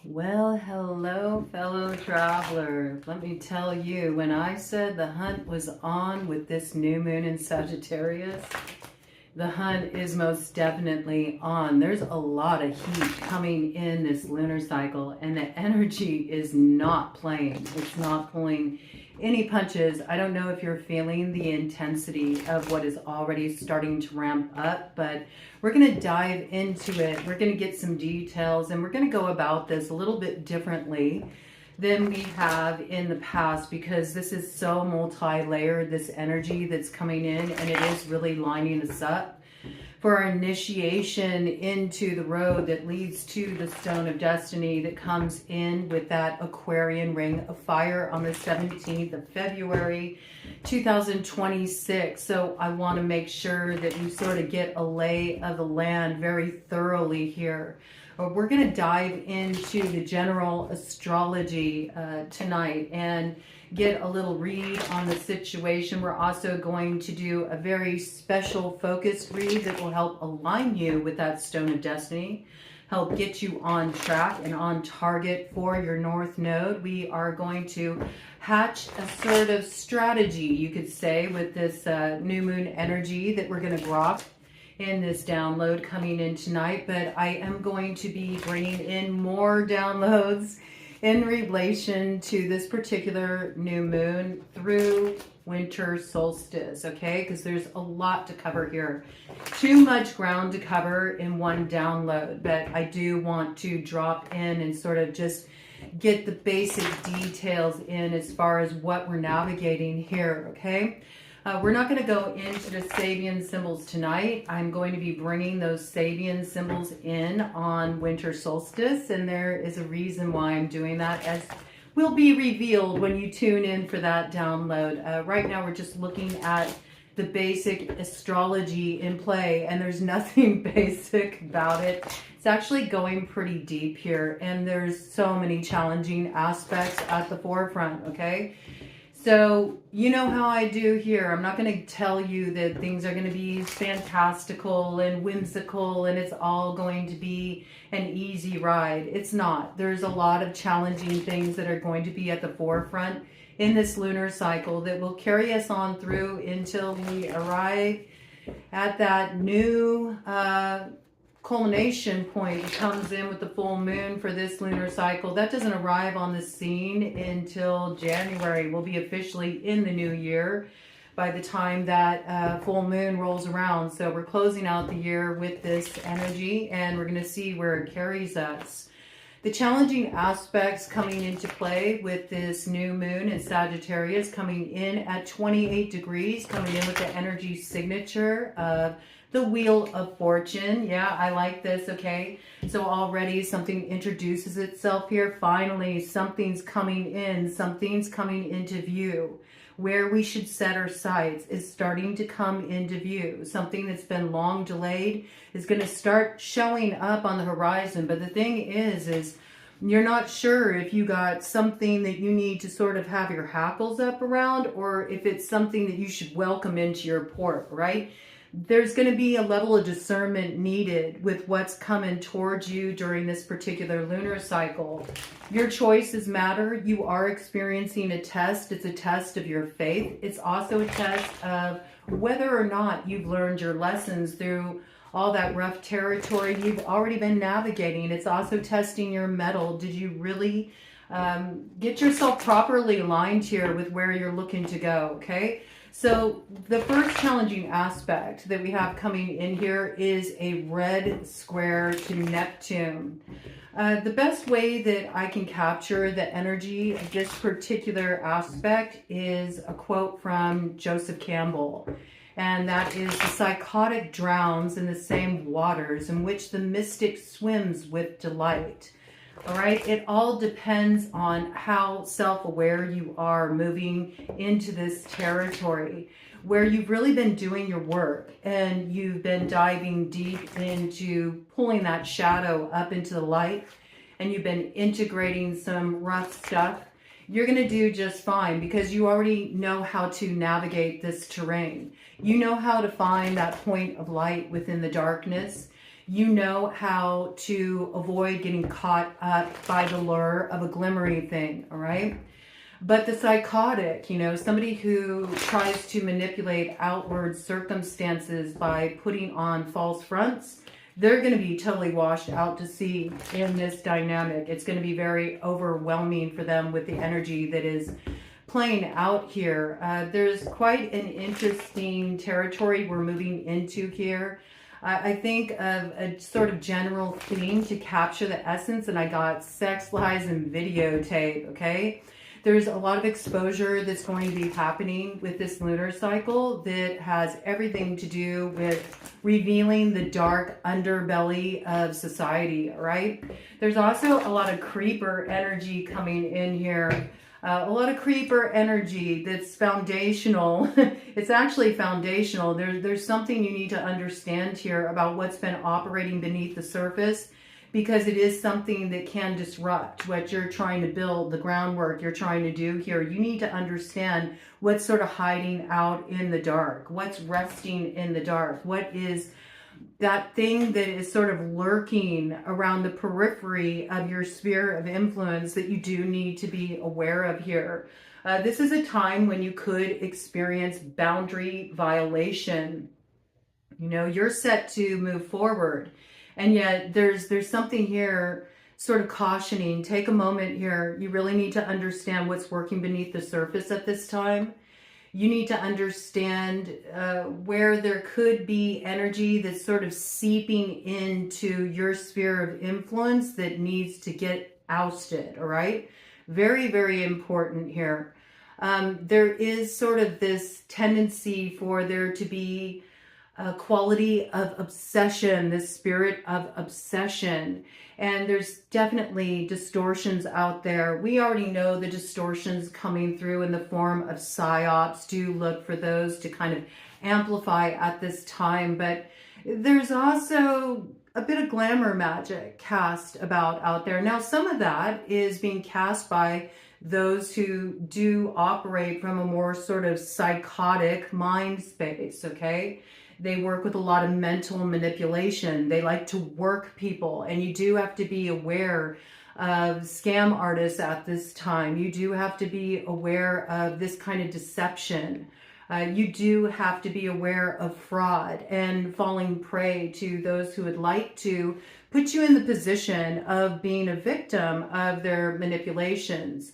Well, hello, fellow traveler. Let me tell you, when I said the hunt was on with this new moon in Sagittarius, the hunt is most definitely on. There's a lot of heat coming in this lunar cycle, and the energy is not playing. It's not pulling any punches. I don't know if you're feeling the intensity of what is already starting to ramp up, but we're going to dive into it. We're going to get some details, and we're going to go about this a little bit differently than we have in the past, because this is so multi-layered, this energy that's coming in, and it is really lining us up for our initiation into the road that leads to the Stone of Destiny that comes in with that Aquarian ring of fire on the 17th of February 2026. So I want to make sure that you sort of get a lay of the land very thoroughly here. We're going to dive into the general astrology tonight and get a little read on the situation. We're also going to do a very special focused read that will help align you with that Stone of Destiny, help get you on track and on target for your North Node. We are going to hatch a sort of strategy, you could say, with this new moon energy that we're going to grok in this download coming in tonight. But I am going to be bringing in more downloads in relation to this particular new moon through winter solstice, okay? Because there's a lot to cover here. Too much ground to cover in one download, but I do want to drop in and sort of just get the basic details in as far as what we're navigating here, okay? We're not going to go into the Sabian symbols tonight. I'm going to be bringing those Sabian symbols in on winter solstice, and there is a reason why I'm doing that, as will be revealed when you tune in for that download. Right now, we're just looking at the basic astrology in play, and there's nothing basic about it. It's actually going pretty deep here, and there's so many challenging aspects at the forefront, okay? So you know how I do here. I'm not going to tell you that things are going to be fantastical and whimsical and it's all going to be an easy ride. It's not. There's a lot of challenging things that are going to be at the forefront in this lunar cycle that will carry us on through until we arrive at that new culmination point that comes in with the full moon for this lunar cycle. That doesn't arrive on the scene until January. We'll be officially in the new year by the time that full moon rolls around. So we're closing out the year with this energy, and we're going to see where it carries us. The challenging aspects coming into play with this new moon in Sagittarius coming in at 28 degrees, coming in with the energy signature of the Wheel of Fortune. Yeah, I like this, okay? So already something introduces itself here. Finally, something's coming in. Something's coming into view. Where we should set our sights is starting to come into view. Something that's been long delayed is going to start showing up on the horizon. But the thing is you're not sure if you got something that you need to sort of have your hackles up around, or if it's something that you should welcome into your port, right? There's going to be a level of discernment needed with what's coming towards you during this particular lunar cycle. Your choices matter. You are experiencing a test. It's a test of your faith. It's also a test of whether or not you've learned your lessons through all that rough territory you've already been navigating. It's also testing your mettle. Did you really get yourself properly aligned here with where you're looking to go, okay? So the first challenging aspect that we have coming in here is a red square to Neptune. The best way that I can capture the energy of this particular aspect is a quote from Joseph Campbell. And that is, the psychotic drowns in the same waters in which the mystic swims with delight. All right, it all depends on how self-aware you are moving into this territory where you've really been doing your work and you've been diving deep into pulling that shadow up into the light, and you've been integrating some rough stuff. You're going to do just fine because you already know how to navigate this terrain. You know how to find that point of light within the darkness. You know how to avoid getting caught up by the lure of a glimmery thing, all right? But the psychotic, you know, somebody who tries to manipulate outward circumstances by putting on false fronts, they're going to be totally washed out to sea in this dynamic. It's going to be very overwhelming for them with the energy that is playing out here. There's quite an interesting territory we're moving into here. I think of a sort of general theme to capture the essence, and I got sex, lies, and videotape, okay? There's a lot of exposure that's going to be happening with this lunar cycle that has everything to do with revealing the dark underbelly of society, all right? There's also a lot of creeper energy coming in here. A lot of creeper energy that's foundational. It's actually foundational. There's something you need to understand here about what's been operating beneath the surface, because it is something that can disrupt what you're trying to build, the groundwork you're trying to do here. You need to understand what's sort of hiding out in the dark, what's resting in the dark, what is that thing that is sort of lurking around the periphery of your sphere of influence that you do need to be aware of here. This is a time when you could experience boundary violation. You know, you're set to move forward, and yet there's something here sort of cautioning. Take a moment here. You really need to understand what's working beneath the surface at this time. You need to understand where there could be energy that's sort of seeping into your sphere of influence that needs to get ousted, all right? Very, very important here. There is sort of this tendency for there to be a quality of obsession, this spirit of obsession. And there's definitely distortions out there. We already know the distortions coming through in the form of psyops. Do look for those to kind of amplify at this time. But there's also a bit of glamour magic cast about out there. Now, some of that is being cast by those who do operate from a more sort of psychotic mind space, okay? They work with a lot of mental manipulation. They like to work people, and you do have to be aware of scam artists at this time. You do have to be aware of this kind of deception. You do have to be aware of fraud and falling prey to those who would like to put you in the position of being a victim of their manipulations.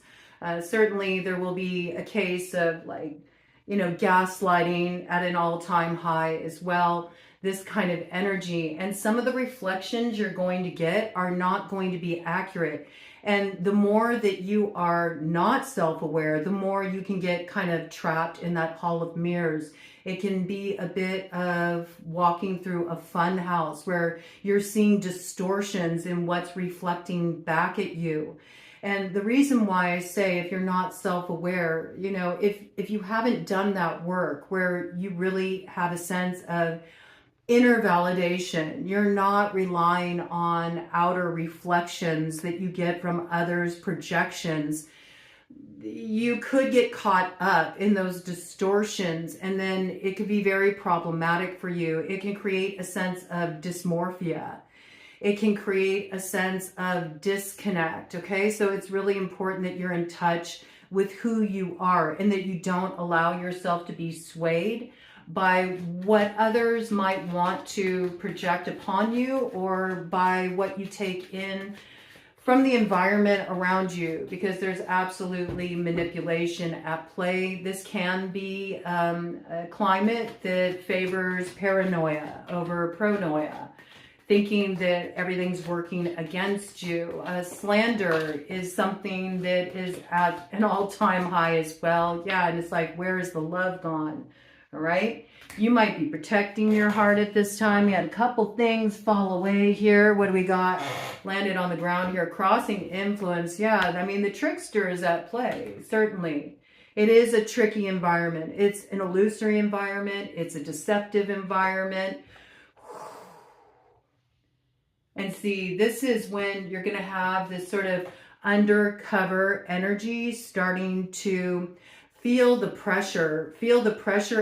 Certainly there will be a case of, like, you know, gaslighting at an all-time high as well, this kind of energy. And some of the reflections you're going to get are not going to be accurate. And the more that you are not self-aware, the more you can get kind of trapped in that hall of mirrors. It can be a bit of walking through a fun house where you're seeing distortions in what's reflecting back at you. And the reason why I say, if you're not self-aware, you know, if you haven't done that work where you really have a sense of inner validation, you're not relying on outer reflections that you get from others' projections, you could get caught up in those distortions, and then it could be very problematic for you. It can create a sense of dysmorphia. It can create a sense of disconnect, okay? So it's really important that you're in touch with who you are and that you don't allow yourself to be swayed by what others might want to project upon you, or by what you take in from the environment around you, because there's absolutely manipulation at play. This can be a climate that favors paranoia over pronoia, thinking that everything's working against you. Slander is something that is at an all-time high as well. Yeah, and it's like, where is the love gone? All right? You might be protecting your heart at this time. You had a couple things fall away here. What do we got? Landed on the ground here. Crossing influence. Yeah, I mean, the trickster is at play, certainly. It is a tricky environment. It's an illusory environment. It's a deceptive environment. And see, this is when you're going to have this sort of undercover energy starting to feel the pressure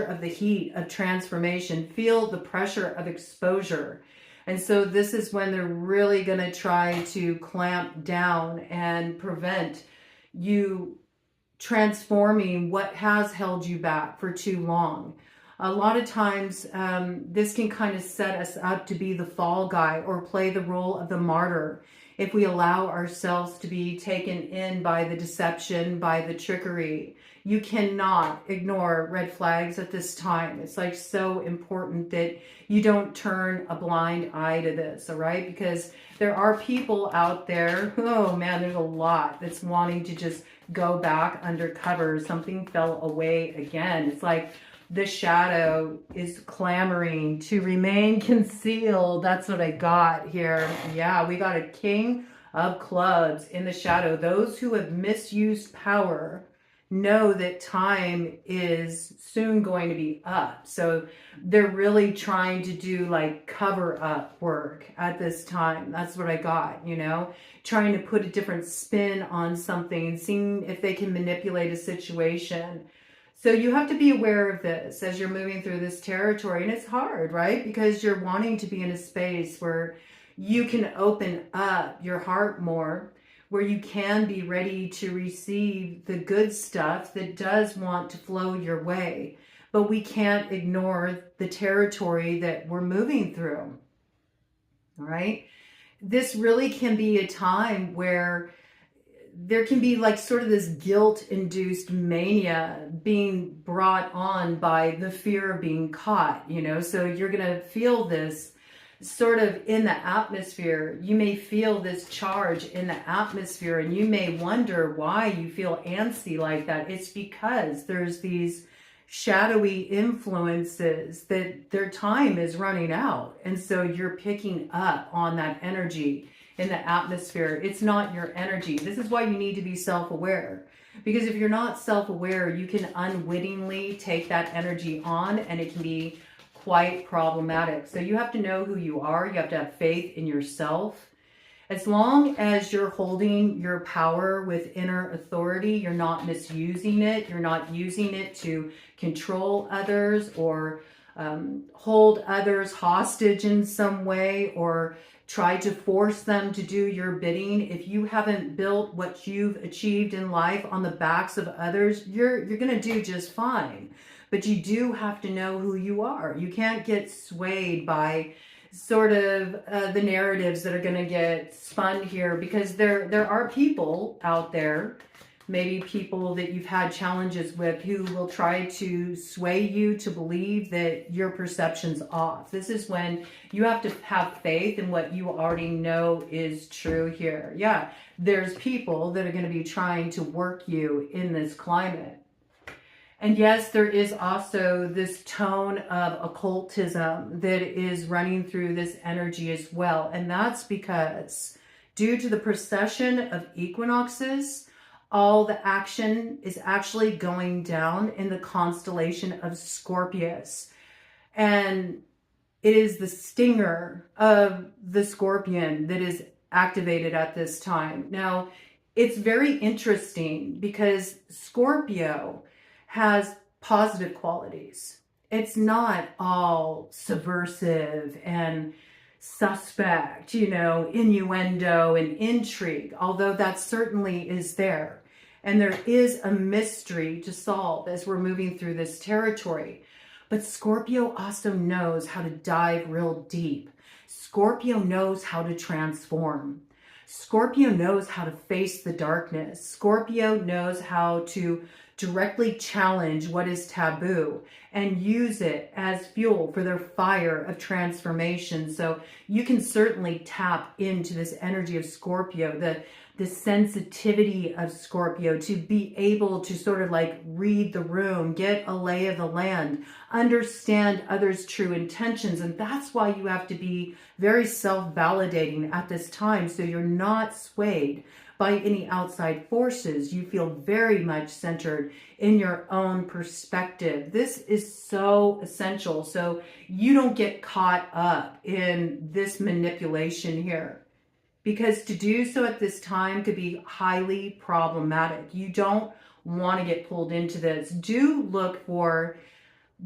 of the heat of transformation, feel the pressure of exposure. And so this is when they're really going to try to clamp down and prevent you transforming what has held you back for too long. A lot of times, this can kind of set us up to be the fall guy or play the role of the martyr if we allow ourselves to be taken in by the deception, by the trickery. You cannot ignore red flags at this time. It's like so important that you don't turn a blind eye to this, all right? Because there are people out there, oh man, there's a lot that's wanting to just go back undercover. Something fell away again. It's like the shadow is clamoring to remain concealed. That's what I got here. Yeah, we got a King of Clubs in the shadow. Those who have misused power know that time is soon going to be up. So they're really trying to do like cover up work at this time. That's what I got, you know, trying to put a different spin on something, seeing if they can manipulate a situation. So you have to be aware of this as you're moving through this territory. And it's hard, right? Because you're wanting to be in a space where you can open up your heart more, where you can be ready to receive the good stuff that does want to flow your way. But we can't ignore the territory that we're moving through. All right? This really can be a time where there can be like sort of this guilt-induced mania being brought on by the fear of being caught, you know? So you're going to feel this sort of in the atmosphere. You may feel this charge in the atmosphere, and you may wonder why you feel antsy like that. It's because there's these shadowy influences that their time is running out. And so you're picking up on that energy in the atmosphere. It's not your energy. This is why you need to be self-aware. Because if you're not self-aware, you can unwittingly take that energy on, and it can be quite problematic. So you have to know who you are. You have to have faith in yourself. As long as you're holding your power with inner authority, you're not misusing it. You're not using it to control others or hold others hostage in some way or try to force them to do your bidding. If you haven't built what you've achieved in life on the backs of others, you're going to do just fine. But you do have to know who you are. You can't get swayed by sort of the narratives that are going to get spun here, because there are people out there, maybe people that you've had challenges with, who will try to sway you to believe that your perception's off. This is when you have to have faith in what you already know is true here. Yeah, there's people that are going to be trying to work you in this climate. And yes, there is also this tone of occultism that is running through this energy as well. And that's because due to the precession of equinoxes, all the action is actually going down in the constellation of Scorpius. And it is the stinger of the scorpion that is activated at this time. Now, it's very interesting because Scorpio has positive qualities. It's not all subversive and suspect, you know, innuendo and intrigue, although that certainly is there. And there is a mystery to solve as we're moving through this territory. But Scorpio also knows how to dive real deep. Scorpio knows how to transform. Scorpio knows how to face the darkness. Scorpio knows how to directly challenge what is taboo and use it as fuel for their fire of transformation. So you can certainly tap into this energy of Scorpio, the sensitivity of Scorpio, to be able to sort of like read the room, get a lay of the land, understand others' true intentions. And that's why you have to be very self-validating at this time, so you're not swayed by any outside forces. You feel very much centered in your own perspective. This is so essential, so you don't get caught up in this manipulation here, because to do so at this time could be highly problematic. You don't want to get pulled into this. Do look for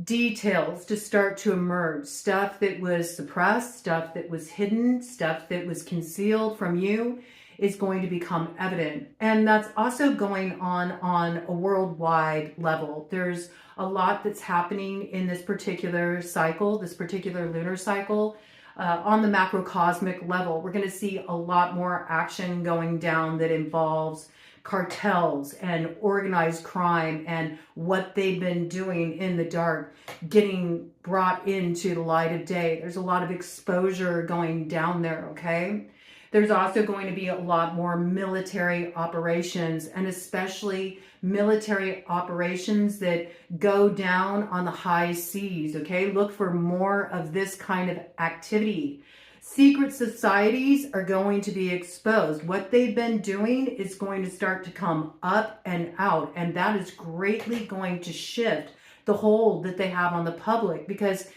details to start to emerge. Stuff that was suppressed, stuff that was hidden, stuff that was concealed from you is going to become evident. And that's also going on a worldwide level. There's a lot that's happening in this particular cycle, this particular lunar cycle. On the macrocosmic level, we're going to see a lot more action going down that involves cartels and organized crime and what they've been doing in the dark getting brought into the light of day. There's a lot of exposure going down there, okay? There's also going to be a lot more military operations, and especially military operations that go down on the high seas, okay? Look for more of this kind of activity. Secret societies are going to be exposed. What they've been doing is going to start to come up and out, and that is greatly going to shift the hold that they have on the public, because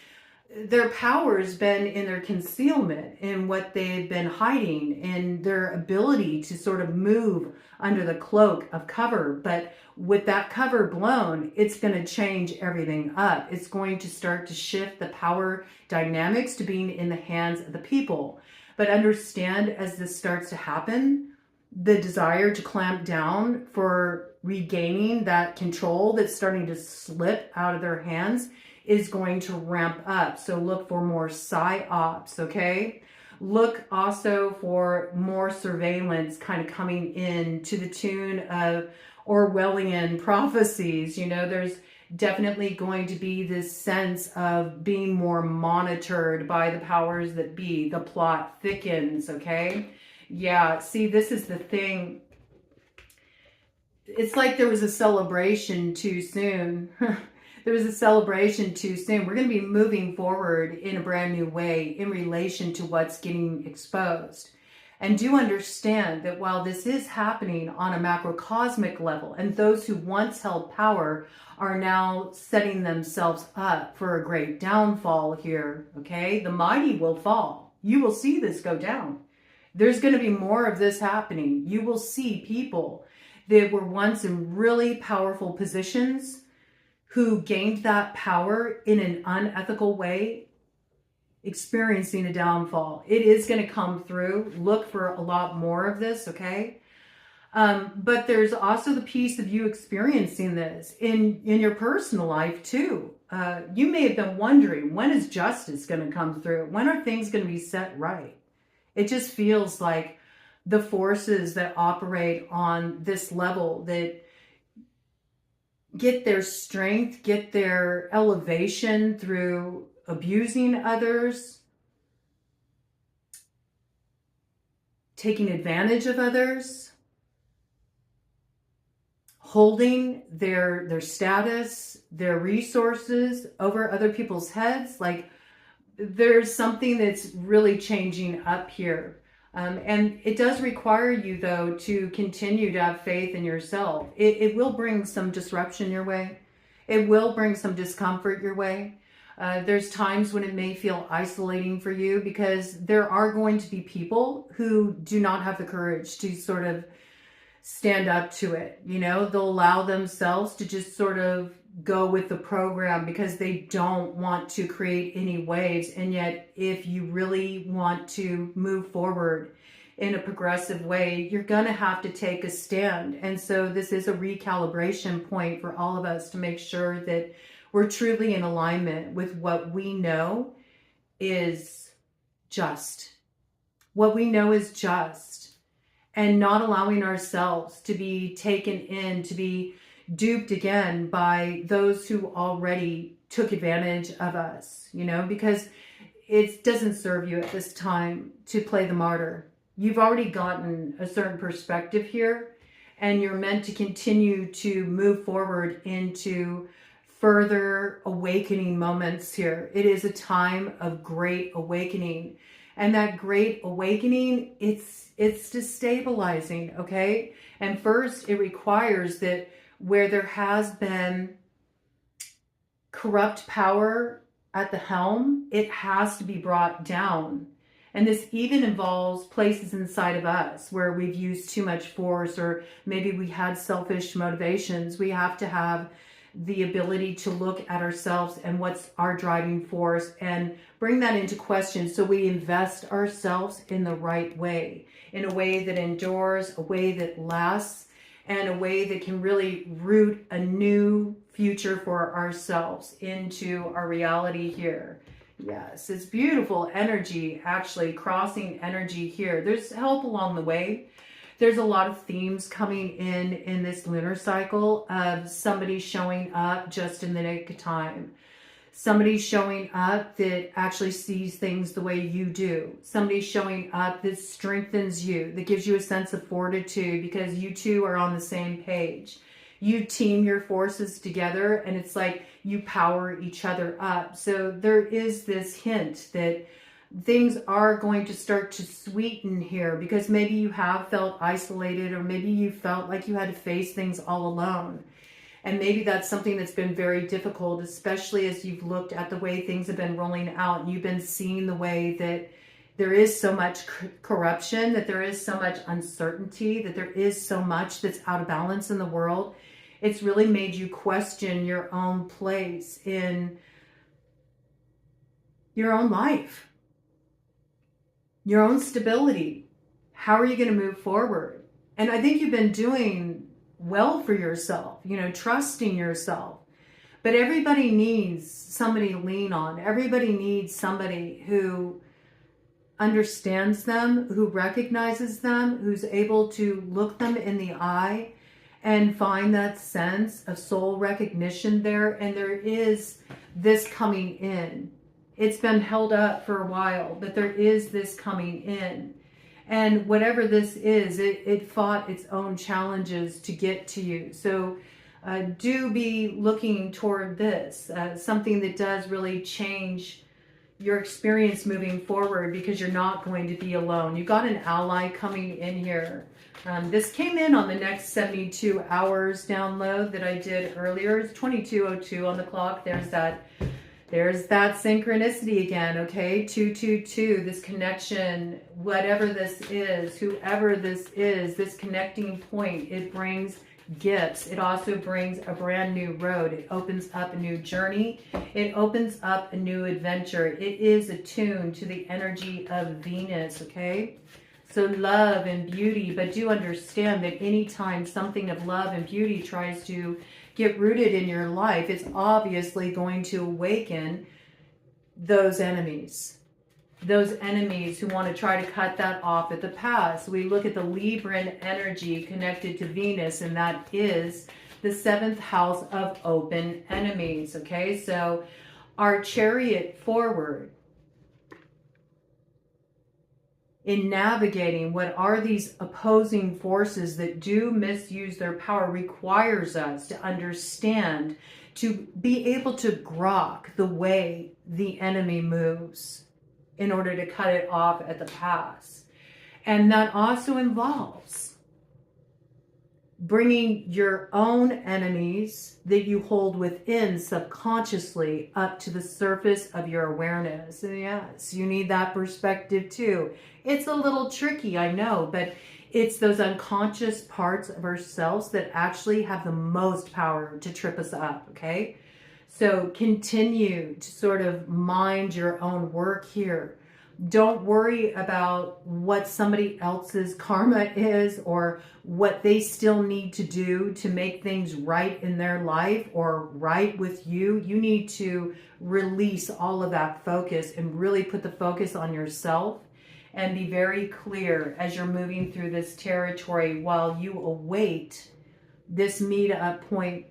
their power has been in their concealment, in what they've been hiding, in their ability to sort of move under the cloak of cover. But with that cover blown, it's going to change everything up. It's going to start to shift the power dynamics to being in the hands of the people. But understand, as this starts to happen, the desire to clamp down for regaining that control that's starting to slip out of their hands is going to ramp up. So look for more psyops, okay? Look also for more surveillance kind of coming in to the tune of Orwellian prophecies. You know, there's definitely going to be this sense of being more monitored by the powers that be. The plot thickens, okay? Yeah, see, this is the thing. It's like there was a celebration too soon. There was a celebration too soon. We're going to be moving forward in a brand new way in relation to what's getting exposed. And do understand that while this is happening on a macrocosmic level, and those who once held power are now setting themselves up for a great downfall here, okay? The mighty will fall. You will see this go down. There's going to be more of this happening. You will see people that were once in really powerful positions who gained that power in an unethical way, experiencing a downfall. It is going to come through. Look for a lot more of this, okay? But there's also the piece of you experiencing this in your personal life too. You may have been wondering, when is justice going to come through? When are things going to be set right? It just feels like the forces that operate on this level, that get their strength, get their elevation through abusing others, taking advantage of others, holding their status, their resources over other people's heads. Like, there's something that's really changing up here. And it does require you, though, to continue to have faith in yourself. It will bring some disruption your way. It will bring some discomfort your way. There's times when it may feel isolating for you, because there are going to be people who do not have the courage to sort of stand up to it. You know, they'll allow themselves to just sort of go with the program because they don't want to create any waves. And yet, if you really want to move forward in a progressive way, you're going to have to take a stand. And so this is a recalibration point for all of us to make sure that we're truly in alignment with what we know is just. What we know is just. And not allowing ourselves to be taken in, to be duped again by those who already took advantage of us, you know, because it doesn't serve you at this time to play the martyr. You've already gotten a certain perspective here, and you're meant to continue to move forward into further awakening moments here. It is a time of great awakening. And that great awakening, it's destabilizing, okay? And first, it requires that where there has been corrupt power at the helm, it has to be brought down. And this even involves places inside of us where we've used too much force, or maybe we had selfish motivations. We have to have the ability to look at ourselves and what's our driving force and bring that into question, so we invest ourselves in the right way, in a way that endures, a way that lasts, and a way that can really root a new future for ourselves into our reality here. Yes, it's beautiful energy, actually, crossing energy here. There's help along the way. There's a lot of themes coming in this lunar cycle of somebody showing up just in the nick of time. Somebody showing up that actually sees things the way you do. Somebody showing up that strengthens you, that gives you a sense of fortitude because you two are on the same page. You team your forces together and it's like you power each other up. So there is this hint that things are going to start to sweeten here, because maybe you have felt isolated, or maybe you felt like you had to face things all alone. And maybe that's something that's been very difficult, especially as you've looked at the way things have been rolling out and you've been seeing the way that there is so much corruption, that there is so much uncertainty, that there is so much that's out of balance in the world. It's really made you question your own place in your own life, your own stability. How are you going to move forward? And I think you've been doing well for yourself, you know, trusting yourself. But everybody needs somebody to lean on. Everybody needs somebody who understands them, who recognizes them, who's able to look them in the eye and find that sense of soul recognition there. And there is this coming in. It's been held up for a while, but there is this coming in. And whatever this is, it fought its own challenges to get to you. So do be looking toward this, something that does really change your experience moving forward, because you're not going to be alone. You've got an ally coming in here. This came in on the next 72 hours download that I did earlier. It's 22:02 on the clock. There's that synchronicity again, okay? 222, this connection, whatever this is, whoever this is, this connecting point, it brings gifts. It also brings a brand new road. It opens up a new journey. It opens up a new adventure. It is attuned to the energy of Venus, okay? So love and beauty, but do understand that anytime something of love and beauty tries to get rooted in your life, it's obviously going to awaken those enemies who want to try to cut that off at the pass. We look at the Libran energy connected to Venus, and that is the 7th house of open enemies. Okay, so our chariot forward in navigating what are these opposing forces that do misuse their power requires us to understand, to be able to grok the way the enemy moves in order to cut it off at the pass. And that also involves bringing your own enemies that you hold within subconsciously up to the surface of your awareness. And yes, you need that perspective too. It's a little tricky, I know, but it's those unconscious parts of ourselves that actually have the most power to trip us up, okay? So continue to sort of mind your own work here. Don't worry about what somebody else's karma is or what they still need to do to make things right in their life or right with you. You need to release all of that focus and really put the focus on yourself and be very clear as you're moving through this territory while you await this meet-up point,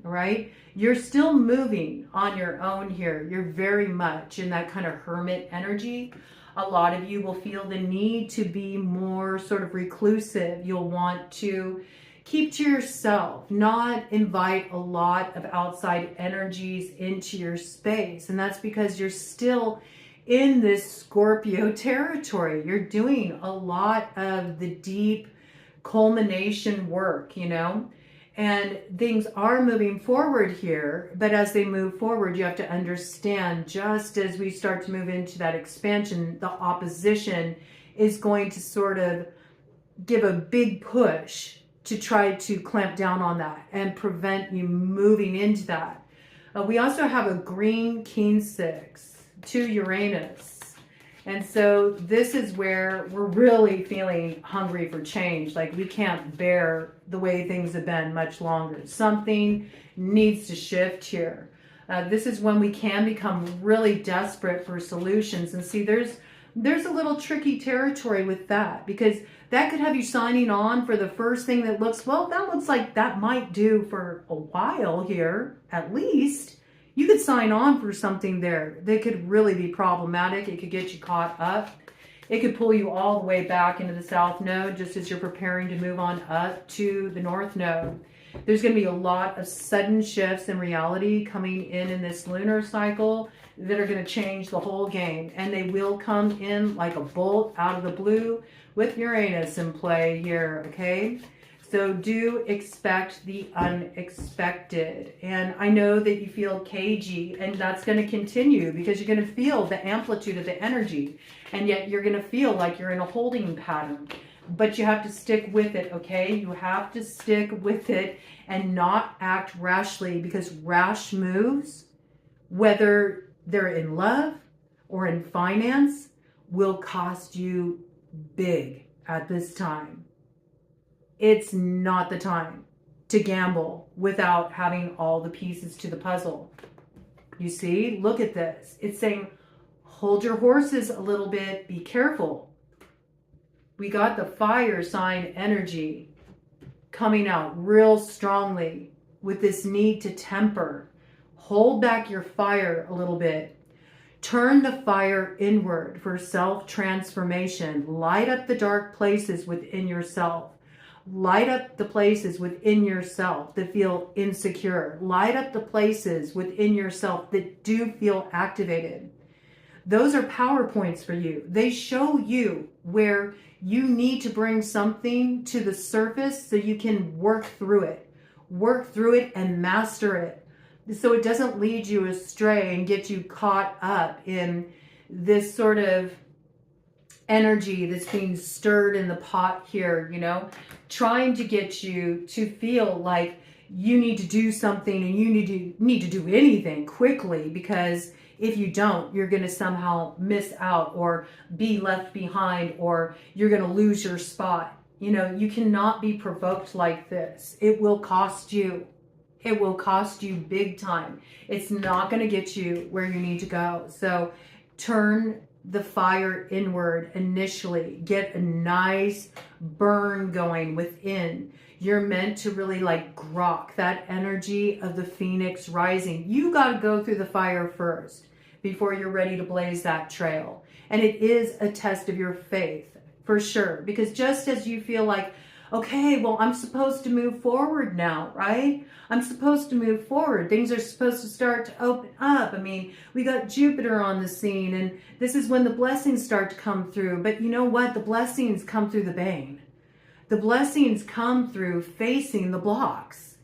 right? You're still moving on your own here. You're very much in that kind of hermit energy. A lot of you will feel the need to be more sort of reclusive. You'll want to keep to yourself, not invite a lot of outside energies into your space. And that's because you're still in this Scorpio territory. You're doing a lot of the deep culmination work, you know? And things are moving forward here, but as they move forward, you have to understand, just as we start to move into that expansion, the opposition is going to sort of give a big push to try to clamp down on that and prevent you moving into that. We also have a green King 6 to Uranus. And so this is where we're really feeling hungry for change. Like we can't bear the way things have been much longer. Something needs to shift here. This is when we can become really desperate for solutions. And see, there's a little tricky territory with that, because that could have you signing on for the first thing that looks, well, that looks like that might do for a while here, at least. You could sign on for something there that could really be problematic. It could get you caught up. It could pull you all the way back into the South Node just as you're preparing to move on up to the North Node. There's going to be a lot of sudden shifts in reality coming in this lunar cycle that are going to change the whole game. And they will come in like a bolt out of the blue with Uranus in play here, okay? So do expect the unexpected. And I know that you feel cagey, and that's going to continue because you're going to feel the amplitude of the energy. And yet you're going to feel like you're in a holding pattern. But you have to stick with it, okay? You have to stick with it and not act rashly, because rash moves, whether they're in love or in finance, will cost you big at this time. It's not the time to gamble without having all the pieces to the puzzle. You see, look at this. It's saying, hold your horses a little bit, be careful. We got the fire sign energy coming out real strongly with this need to temper. Hold back your fire a little bit. Turn the fire inward for self-transformation. Light up the dark places within yourself. Light up the places within yourself that feel insecure. Light up the places within yourself that do feel activated. Those are PowerPoints for you. They show you where you need to bring something to the surface so you can work through it. Work through it and master it, so it doesn't lead you astray and get you caught up in this sort of energy that's being stirred in the pot here, you know, trying to get you to feel like you need to do something and you need to do anything quickly, because if you don't, you're going to somehow miss out or be left behind, or you're going to lose your spot. You know, you cannot be provoked like this. It will cost you. It will cost you big time. It's not going to get you where you need to go. So turn the fire inward initially. Get a nice burn going within. You're meant to really like grok that energy of the phoenix rising. You got to go through the fire first before you're ready to blaze that trail. And it is a test of your faith for sure. Because just as you feel like, okay, well, I'm supposed to move forward now, right? I'm supposed to move forward. Things are supposed to start to open up. I mean, we got Jupiter on the scene, and this is when the blessings start to come through. But you know what? The blessings come through the bane. The blessings come through facing the blocks.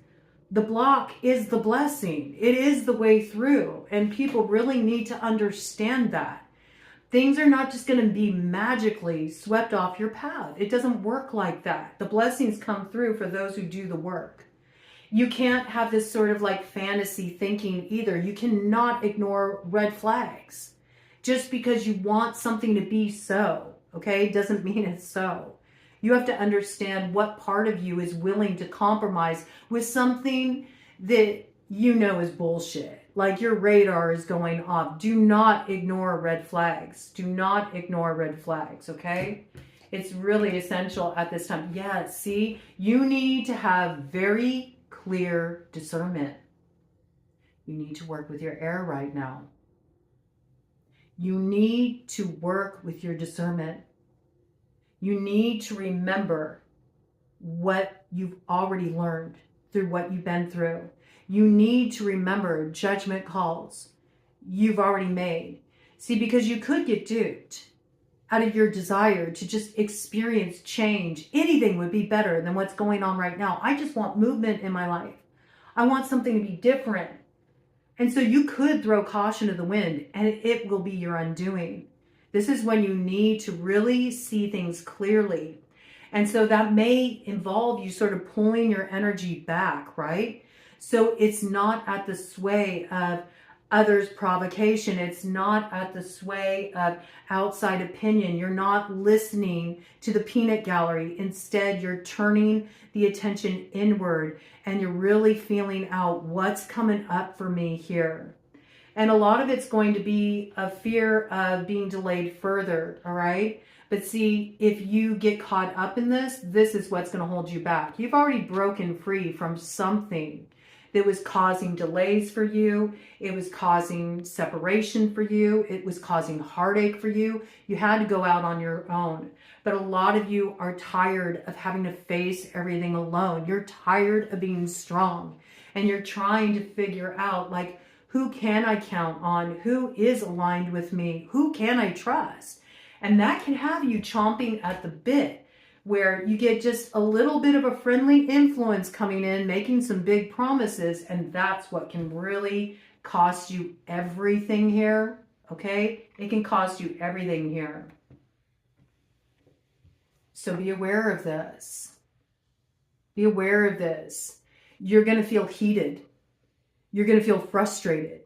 The block is the blessing. It is the way through. And people really need to understand that. Things are not just going to be magically swept off your path. It doesn't work like that. The blessings come through for those who do the work. You can't have this sort of like fantasy thinking either. You cannot ignore red flags. Just because you want something to be so, okay, doesn't mean it's so. You have to understand what part of you is willing to compromise with something that you know is bullshit. Like your radar is going off. Do not ignore red flags. Do not ignore red flags, okay? It's really essential at this time. Yeah, see, you need to have very clear discernment. You need to work with your air right now. You need to work with your discernment. You need to remember what you've already learned through what you've been through. You need to remember judgment calls you've already made. See, because you could get duped out of your desire to just experience change. Anything would be better than what's going on right now. I just want movement in my life. I want something to be different. And so you could throw caution to the wind, and it will be your undoing. This is when you need to really see things clearly And so that may involve you sort of pulling your energy back, right? So it's not at the sway of others' provocation. It's not at the sway of outside opinion. You're not listening to the peanut gallery. Instead, you're turning the attention inward and you're really feeling out what's coming up for me here. And a lot of it's going to be a fear of being delayed further, all right? But see, if you get caught up in this, this is what's going to hold you back. You've already broken free from something that was causing delays for you. It was causing separation for you. It was causing heartache for you. You had to go out on your own. But a lot of you are tired of having to face everything alone. You're tired of being strong. And you're trying to figure out, like, who can I count on? Who is aligned with me? Who can I trust? And that can have you chomping at the bit, where you get just a little bit of a friendly influence coming in, making some big promises, and that's what can really cost you everything here, okay? It can cost you everything here. So be aware of this. Be aware of this. You're going to feel heated. You're going to feel frustrated.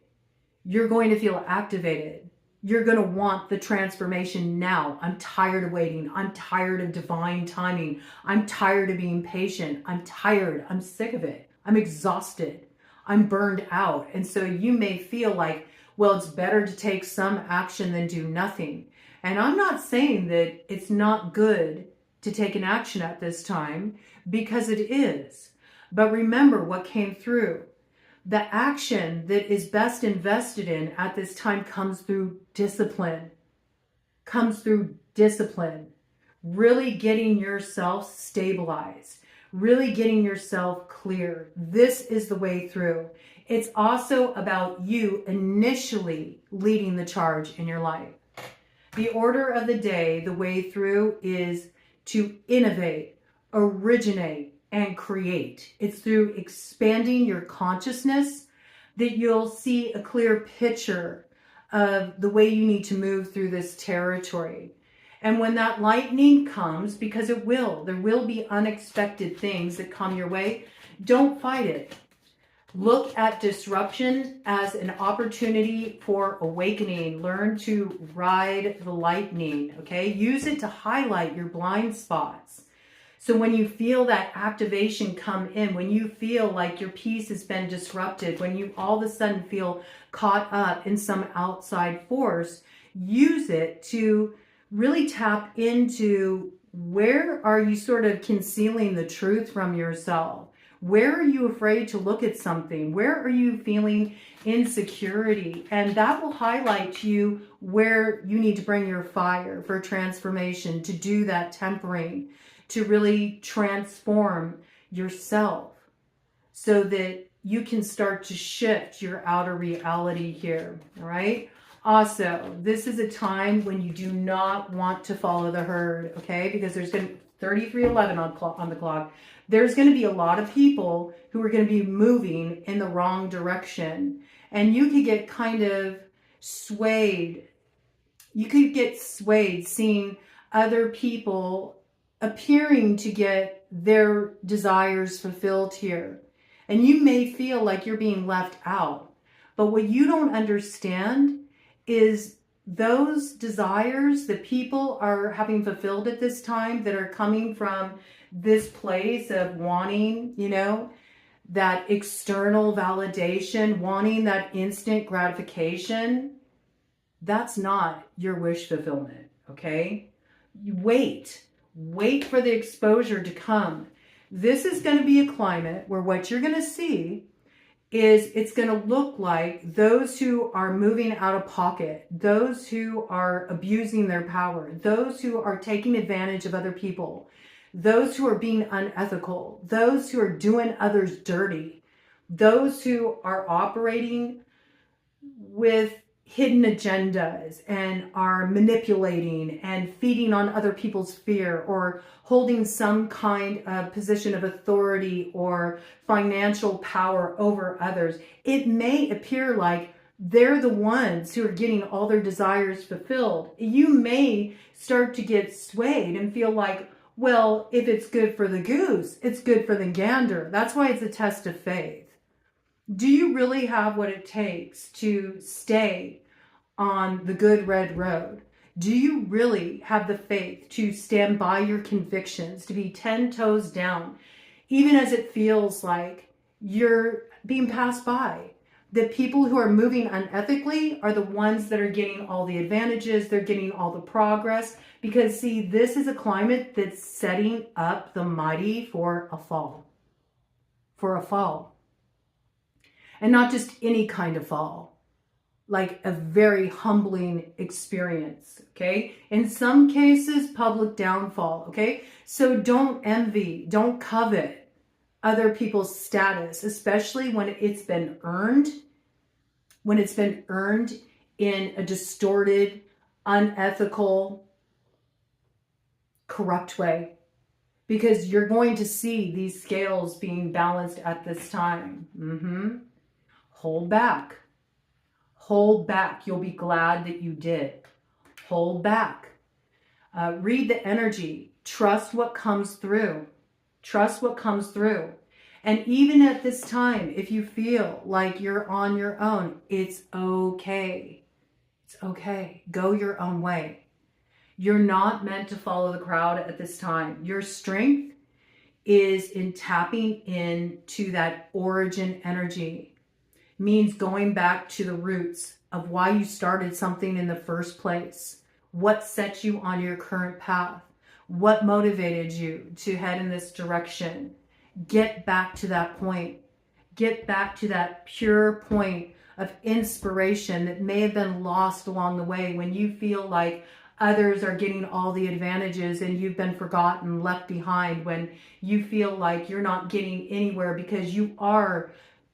You're going to feel activated. You're going to want the transformation now. I'm tired of waiting. I'm tired of divine timing. I'm tired of being patient. I'm tired. I'm sick of it. I'm exhausted. I'm burned out. And so you may feel like, well, it's better to take some action than do nothing. And I'm not saying that it's not good to take an action at this time, because it is. But remember what came through. The action that is best invested in at this time comes through discipline. Comes through discipline. Really getting yourself stabilized. Really getting yourself clear. This is the way through. It's also about you initially leading the charge in your life. The order of the day, the way through, is to innovate, originate, and create. It's through expanding your consciousness that you'll see a clear picture of the way you need to move through this territory. And when that lightning comes, because it will, there will be unexpected things that come your way, don't fight it. Look at disruption as an opportunity for awakening. Learn to ride the lightning, okay? Use it to highlight your blind spots. So when you feel that activation come in, when you feel like your peace has been disrupted, when you all of a sudden feel caught up in some outside force, use it to really tap into, where are you sort of concealing the truth from yourself? Where are you afraid to look at something? Where are you feeling insecurity? And that will highlight to you where you need to bring your fire for transformation, to do that tempering, to really transform yourself so that you can start to shift your outer reality here, all right? Also, this is a time when you do not want to follow the herd, okay? Because there's going to be 3311 on the clock. There's going to be a lot of people who are going to be moving in the wrong direction. And you could get kind of swayed. You could get swayed seeing other people appearing to get their desires fulfilled here. And you may feel like you're being left out. But what you don't understand is those desires that people are having fulfilled at this time, that are coming from this place of wanting, you know, that external validation, wanting that instant gratification, that's not your wish fulfillment, okay? You wait for the exposure to come. This is going to be a climate where what you're going to see is it's going to look like those who are moving out of pocket, those who are abusing their power, those who are taking advantage of other people, those who are being unethical, those who are doing others dirty, those who are operating with hidden agendas and are manipulating and feeding on other people's fear, or holding some kind of position of authority or financial power over others. It may appear like they're the ones who are getting all their desires fulfilled. You may start to get swayed and feel like, Well, if it's good for the goose, it's good for the gander. That's why it's a test of faith. Do you really have what it takes to stay on the good red road? Do you really have the faith to stand by your convictions, to be 10 toes down, even as it feels like you're being passed by? The people who are moving unethically are the ones that are getting all the advantages. They're getting all the progress because, see, this is a climate that's setting up the mighty for a fall. For a fall. And not just any kind of fall. Like a very humbling experience, okay? In some cases, public downfall, okay? So don't envy, don't covet other people's status, especially when it's been earned, in a distorted, unethical, corrupt way. Because you're going to see these scales being balanced at this time. Hold back. Hold back. You'll be glad that you did. Hold back. Read the energy. Trust what comes through. Trust what comes through. And even at this time, if you feel like you're on your own, it's okay. It's okay. Go your own way. You're not meant to follow the crowd at this time. Your strength is in tapping into that origin energy. Means going back to the roots of why you started something in the first place. What set you on your current path? What motivated you to head in this direction? Get back to that point. Get back to that pure point of inspiration that may have been lost along the way when you feel like others are getting all the advantages and you've been forgotten, left behind, when you feel like you're not getting anywhere because you are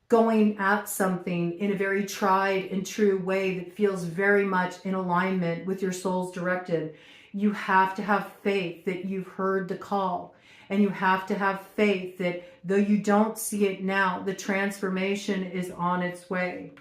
going at something in a very tried and true way that feels very much in alignment with your soul's directive. You have to have faith that you've heard the call, and you have to have faith that though you don't see it now, the transformation is on its way,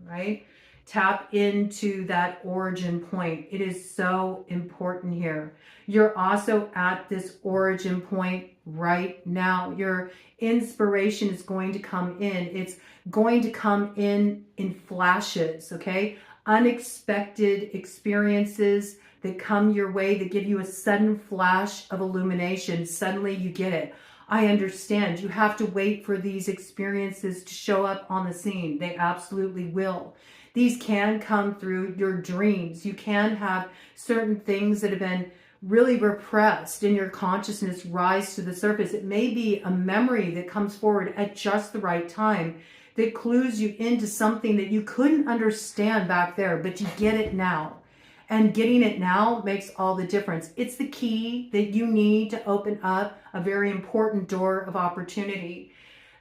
right? Tap into that origin point. It is so important here. You're also at this origin point right now. Your inspiration is going to come in. It's going to come in flashes, okay? Unexpected experiences that come your way that give you a sudden flash of illumination. Suddenly you get it. I understand. You have to wait for these experiences to show up on the scene. They absolutely will. These can come through your dreams. You can have certain things that have been really repressed in your consciousness rise to the surface. It may be a memory that comes forward at just the right time that clues you into something that you couldn't understand back there, but you get it now. And getting it now makes all the difference. It's the key that you need to open up a very important door of opportunity.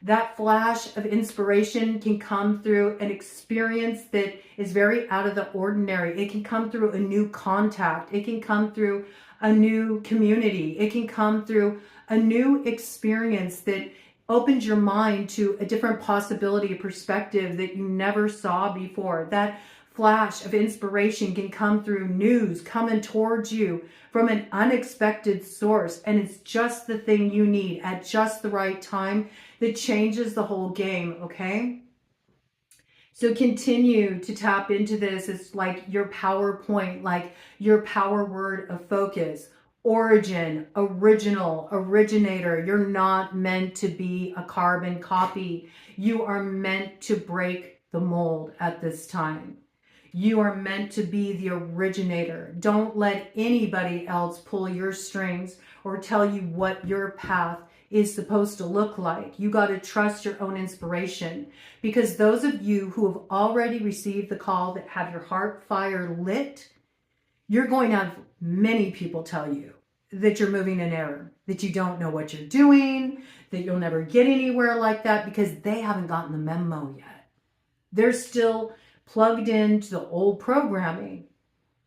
That flash of inspiration can come through an experience that is very out of the ordinary. It can come through a new contact. It can come through a new community. It can come through a new experience that opens your mind to a different possibility, a perspective that you never saw before. That flash of inspiration can come through news coming towards you from an unexpected source, and it's just the thing you need at just the right time that changes the whole game, okay? So continue to tap into this. It's like your PowerPoint, like your power word of focus. Origin, original, originator. You're not meant to be a carbon copy. You are meant to break the mold at this time. You are meant to be the originator. Don't let anybody else pull your strings or tell you what your path is supposed to look like. You got to trust your own inspiration, because those of you who have already received the call, that have your heart fire lit, you're going to have many people tell you that you're moving in error, that you don't know what you're doing, that you'll never get anywhere like that, because they haven't gotten the memo yet. They're still plugged into the old programming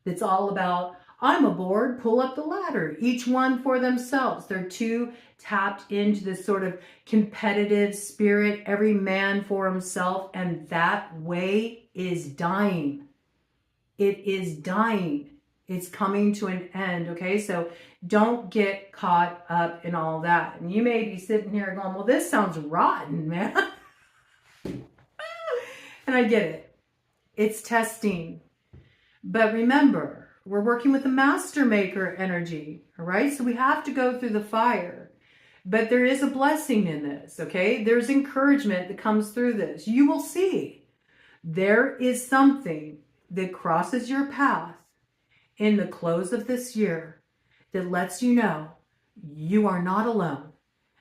that's all about, I'm aboard, pull up the ladder, each one for themselves. They're too tapped into this sort of competitive spirit, every man for himself, and that way is dying. It is dying. It's coming to an end, okay? So don't get caught up in all that. And you may be sitting here going, well, this sounds rotten, man. And I get it. It's testing. But remember, we're working with the master maker energy, all right? So we have to go through the fire. But there is a blessing in this, okay? There's encouragement that comes through this. You will see there is something that crosses your path in the close of this year that lets you know you are not alone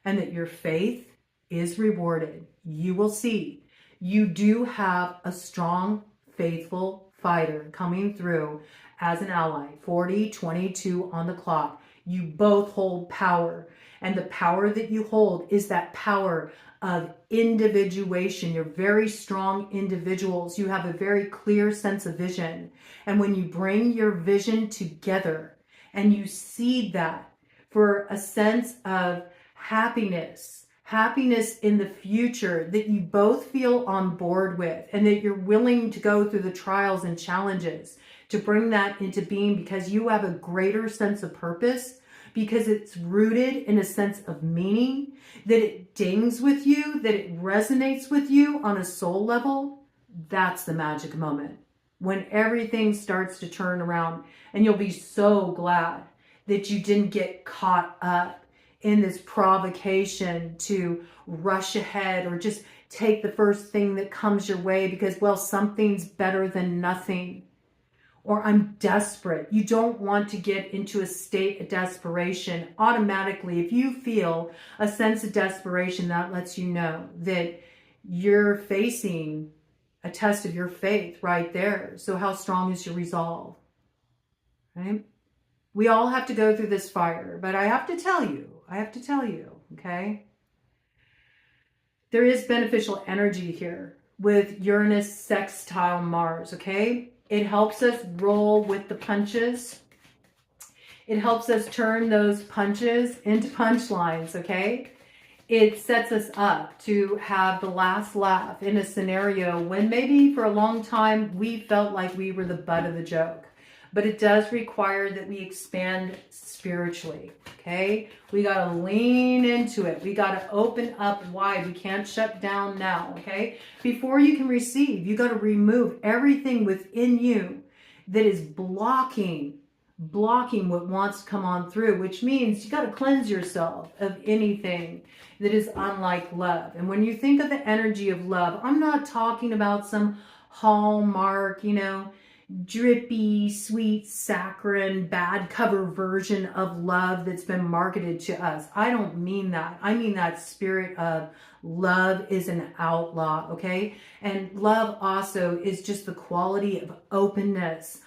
and that your faith is rewarded. You will see you do have a strong, faithful fighter coming through as an ally. 40, 22 on the clock. You both hold power, and the power that you hold is that power of individuation. You're very strong individuals. You have a very clear sense of vision. And when you bring your vision together and you seed that for a sense of happiness in the future that you both feel on board with, and that you're willing to go through the trials and challenges to bring that into being because you have a greater sense of purpose, because it's rooted in a sense of meaning, that it dings with you, that it resonates with you on a soul level. That's the magic moment when everything starts to turn around, and you'll be so glad that you didn't get caught up in this provocation to rush ahead or just take the first thing that comes your way because, well, something's better than nothing. Or I'm desperate. You don't want to get into a state of desperation. Automatically, if you feel a sense of desperation, that lets you know that you're facing a test of your faith right there. So how strong is your resolve? Right? We all have to go through this fire, but I have to tell you, okay? There is beneficial energy here with Uranus sextile Mars, okay? It helps us roll with the punches. It helps us turn those punches into punchlines, okay? It sets us up to have the last laugh in a scenario when maybe for a long time we felt like we were the butt of the joke. But it does require that we expand spiritually, okay? We got to lean into it. We got to open up wide. We can't shut down now, okay? Before you can receive, you got to remove everything within you that is blocking what wants to come on through, which means you got to cleanse yourself of anything that is unlike love. And when you think of the energy of love, I'm not talking about some hallmark, drippy, sweet, saccharine, bad cover version of love that's been marketed to us. I don't mean that. I mean that spirit of love is an outlaw, okay? And love also is just the quality of openness,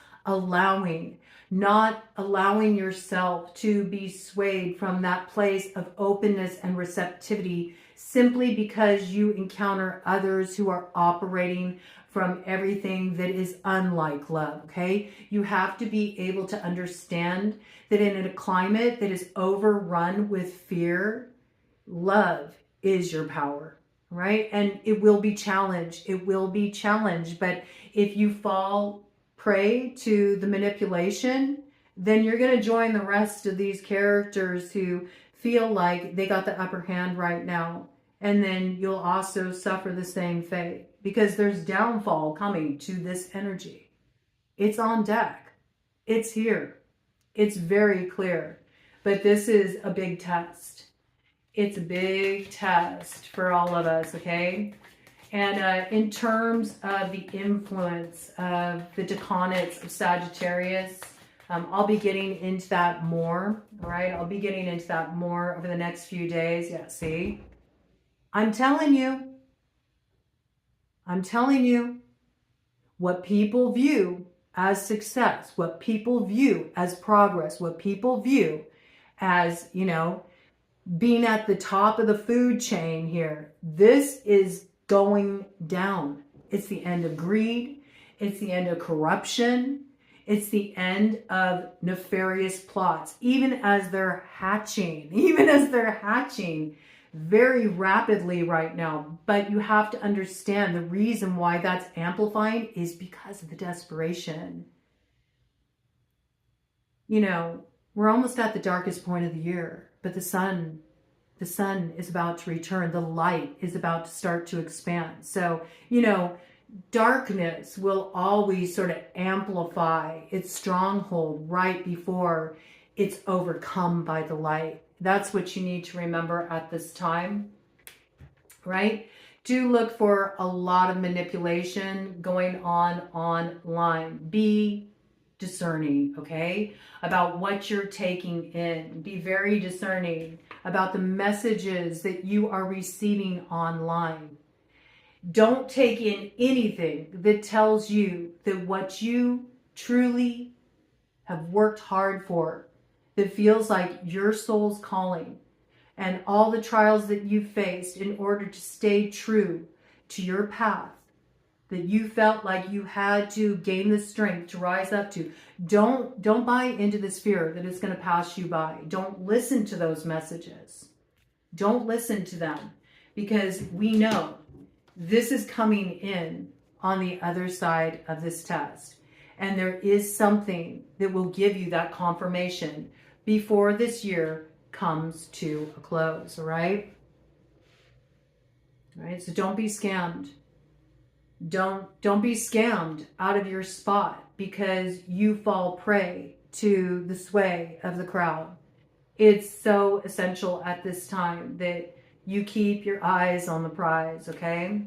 not allowing yourself to be swayed from that place of openness and receptivity simply because you encounter others who are operating from everything that is unlike love, okay? You have to be able to understand that in a climate that is overrun with fear, love is your power, right? And it will be challenged. But if you fall prey to the manipulation, then you're going to join the rest of these characters who feel like they got the upper hand right now. And then you'll also suffer the same fate because there's downfall coming to this energy. It's on deck. It's here. It's very clear. But this is a big test. It's a big test for all of us, okay? And in terms of the influence of the decanates of Sagittarius, I'll be getting into that more, all right? I'll be getting into that more over the next few days. Yeah, see? I'm telling you, what people view as success, what people view as progress, what people view as, being at the top of the food chain here. This is going down. It's the end of greed. It's the end of corruption. It's the end of nefarious plots, even as they're hatching very rapidly right now. But you have to understand the reason why that's amplifying is because of the desperation. you know, we're almost at the darkest point of the year, but the sun is about to return. The light is about to start to expand. So, you know, darkness will always sort of amplify its stronghold right before it's overcome by the light. That's what you need to remember at this time, right? Do look for a lot of manipulation going on online. Be discerning, okay, about what you're taking in. Be very discerning about the messages that you are receiving online. Don't take in anything that tells you that what you truly have worked hard for, that feels like your soul's calling, and all the trials that you faced in order to stay true to your path, that you felt like you had to gain the strength to rise up to. Don't buy into this fear that it's going to pass you by. Don't listen to those messages. Don't listen to them, because we know this is coming in on the other side of this test. And there is something that will give you that confirmation before this year comes to a close, all right? All right, so don't be scammed. Don't be scammed out of your spot because you fall prey to the sway of the crowd. It's so essential at this time that you keep your eyes on the prize, okay?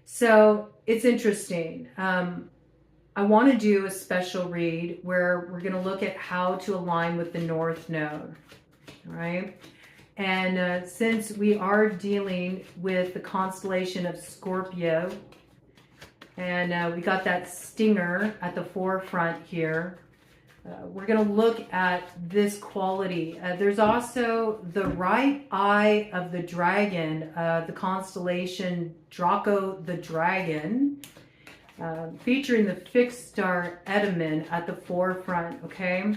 So it's interesting. I want to do a special read where we're going to look at how to align with the North Node, all right? And since we are dealing with the constellation of Scorpio, and we got that stinger at the forefront here, we're going to look at this quality. There's also the right eye of the dragon, the constellation Draco the Dragon, featuring the fixed star Edaman at the forefront, okay?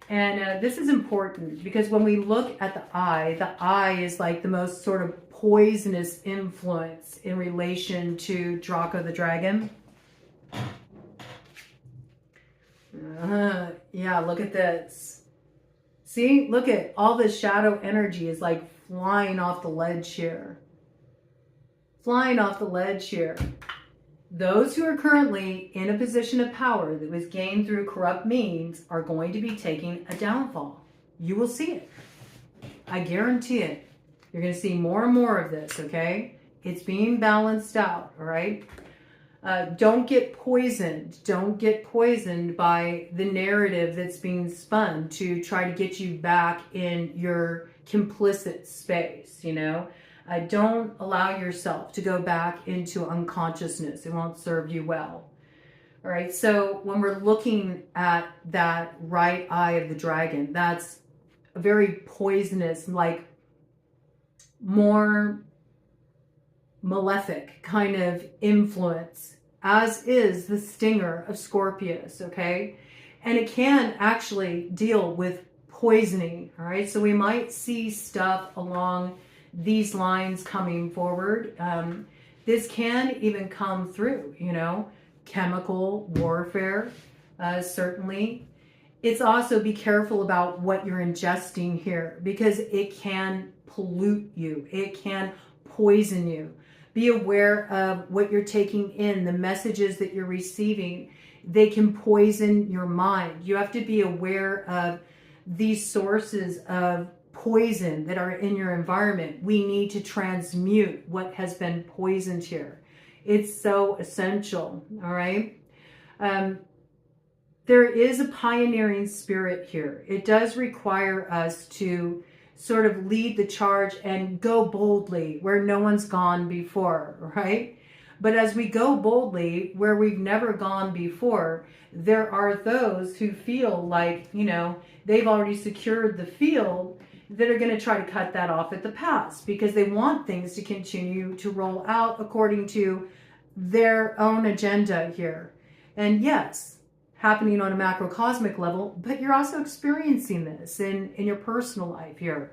And this is important because when we look at the eye is like the most sort of poisonous influence in relation to Draco the Dragon. Yeah, look at this. See, look at all this shadow energy is like flying off the ledge here. Flying off the ledge here. Those who are currently in a position of power that was gained through corrupt means are going to be taking a downfall. You will see it. I guarantee it. You're going to see more and more of this, okay? It's being balanced out, all right? Don't get poisoned. Don't get poisoned by the narrative that's being spun to try to get you back in your complicit space, you know? Don't allow yourself to go back into unconsciousness. It won't serve you well. All right, so when we're looking at that right eye of the dragon, that's a very poisonous, like more malefic kind of influence, as is the stinger of Scorpius, okay? And it can actually deal with poisoning, all right? So we might see stuff along these lines coming forward. This can even come through, you know, chemical warfare, certainly. It's also be careful about what you're ingesting here because it can pollute you. It can poison you. Be aware of what you're taking in, the messages that you're receiving. They can poison your mind. You have to be aware of these sources of poison that are in your environment. We need to transmute what has been poisoned here. It's so essential, all right? There is a pioneering spirit here. It does require us to sort of lead the charge and go boldly where no one's gone before, right? But as we go boldly where we've never gone before, there are those who feel like, you know, they've already secured the field that are going to try to cut that off at the pass because they want things to continue to roll out according to their own agenda here. And yes, happening on a macrocosmic level, but you're also experiencing this in your personal life here.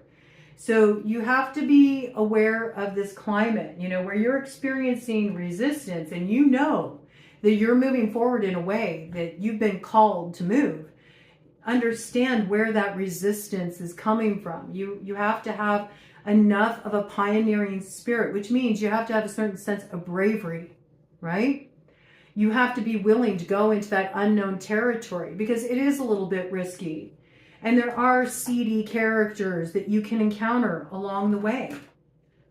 So you have to be aware of this climate, you know, where you're experiencing resistance and you know that you're moving forward in a way that you've been called to move. understand where that resistance is coming from. You have to have enough of a pioneering spirit, which means you have to have a certain sense of bravery, right? You have to be willing to go into that unknown territory because it is a little bit risky. And there are seedy characters that you can encounter along the way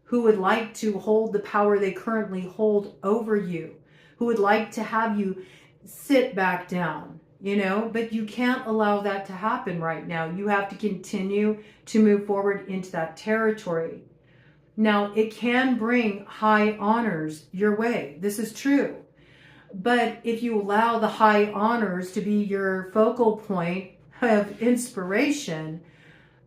who would like to hold the power they currently hold over you, who would like to have you sit back down, you know, but you can't allow that to happen right now. You have to continue to move forward into that territory. Now, it can bring high honors your way. This is true. But if you allow the high honors to be your focal point of inspiration,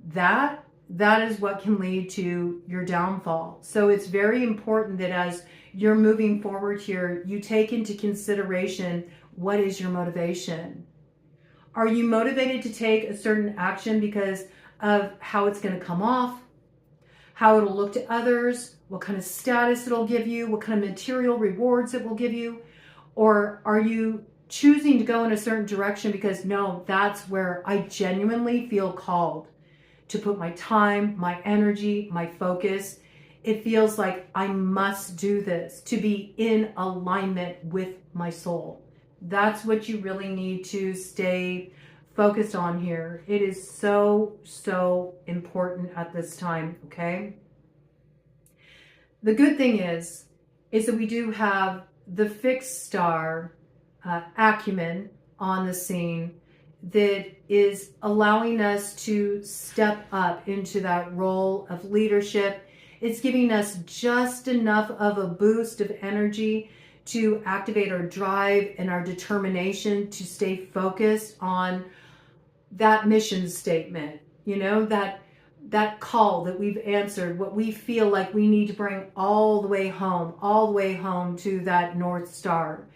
that is what can lead to your downfall. So it's very important that as you're moving forward here, you take into consideration, what is your motivation? Are you motivated to take a certain action because of how it's going to come off, how it'll look to others, what kind of status it'll give you, what kind of material rewards it will give you? Or are you choosing to go in a certain direction because, no, that's where I genuinely feel called to put my time, my energy, my focus. It feels like I must do this to be in alignment with my soul. That's what you really need to stay focused on here. It is so, so important at this time, okay? The good thing is that we do have the fixed star acumen on the scene that is allowing us to step up into that role of leadership. It's giving us just enough of a boost of energy to activate our drive and our determination to stay focused on that mission statement, you know, that call that we've answered, what we feel like we need to bring all the way home to that North Star.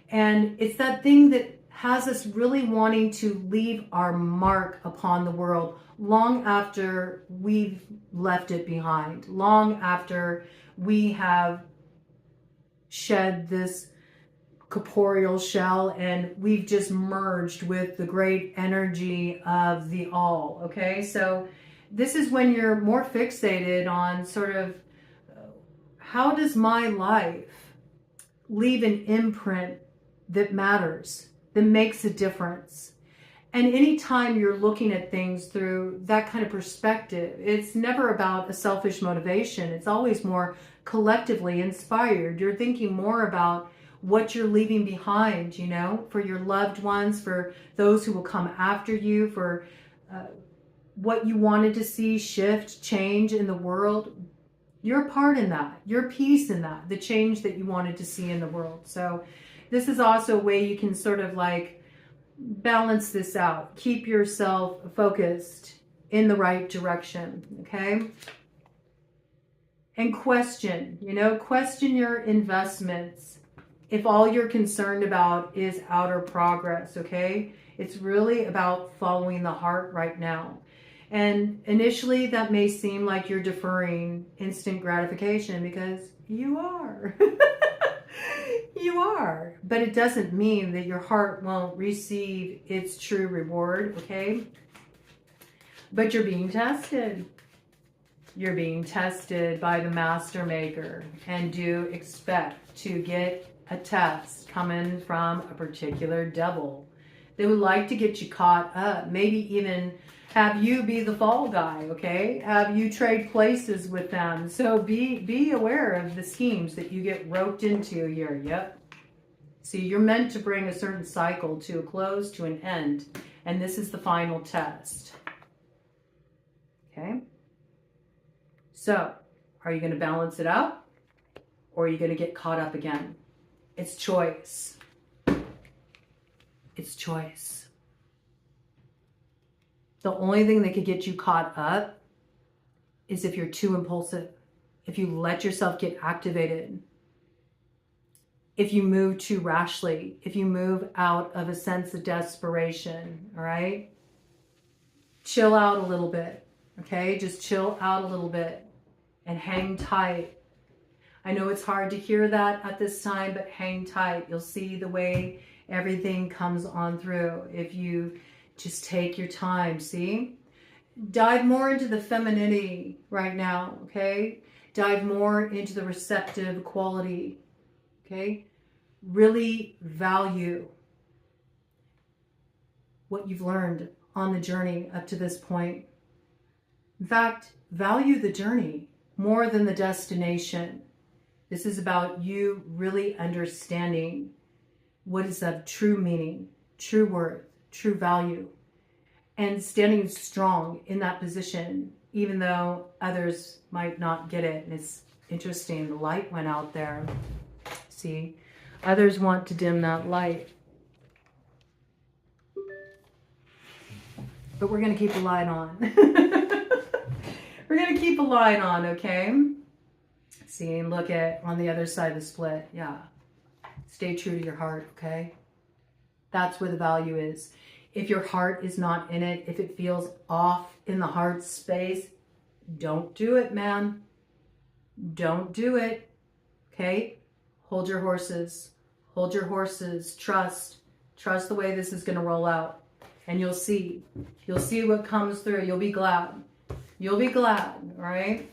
And it's that thing that has us really wanting to leave our mark upon the world long after we've left it behind, long after we have shed this corporeal shell and we've just merged with the great energy of the all, okay? So this is when you're more fixated on sort of how does my life leave an imprint that matters, that makes a difference. And anytime you're looking at things through that kind of perspective, it's never about a selfish motivation. It's always more collectively inspired. You're thinking more about what you're leaving behind, you know, for your loved ones, for those who will come after you, for what you wanted to see shift, change in the world. You're a part in that. Your piece in that, the change that you wanted to see in the world. So this is also a way you can sort of like balance this out. Keep yourself focused in the right direction, okay? And question, you know, question your investments if all you're concerned about is outer progress, okay? It's really about following the heart right now. And initially that may seem like you're deferring instant gratification because you are. You are. But it doesn't mean that your heart won't receive its true reward, okay? But you're being tested. You're being tested by the master maker, and do expect to get a test coming from a particular devil. They would like to get you caught up, maybe even have you be the fall guy, okay? Have you trade places with them. So be aware of the schemes that you get roped into here. Yep. See, you're meant to bring a certain cycle to a close, to an end. And this is the final test. Okay? So, are you going to balance it out? Or are you going to get caught up again? It's choice. It's choice. The only thing that could get you caught up is if you're too impulsive, if you let yourself get activated, if you move too rashly, if you move out of a sense of desperation, all right? Chill out a little bit, okay? Just chill out a little bit and hang tight. I know it's hard to hear that at this time, but hang tight. You'll see the way everything comes on through. If you Just take your time, see? Dive more into the femininity right now, okay? Dive more into the receptive quality, okay? Really value what you've learned on the journey up to this point. In fact, value the journey more than the destination. This is about you really understanding what is of true meaning, true worth, true value, and standing strong in that position, even though others might not get it. And it's interesting, the light went out there. See, others want to dim that light. But we're going to keep a light on. We're going to keep a light on, okay? See, and look at on the other side of the split. Yeah. Stay true to your heart, okay? That's where the value is. If your heart is not in it, if it feels off in the heart space, don't do it, man. Don't do it, okay? Hold your horses. Hold your horses. Trust. Trust the way this is going to roll out. And you'll see. You'll see what comes through. You'll be glad. You'll be glad, all right?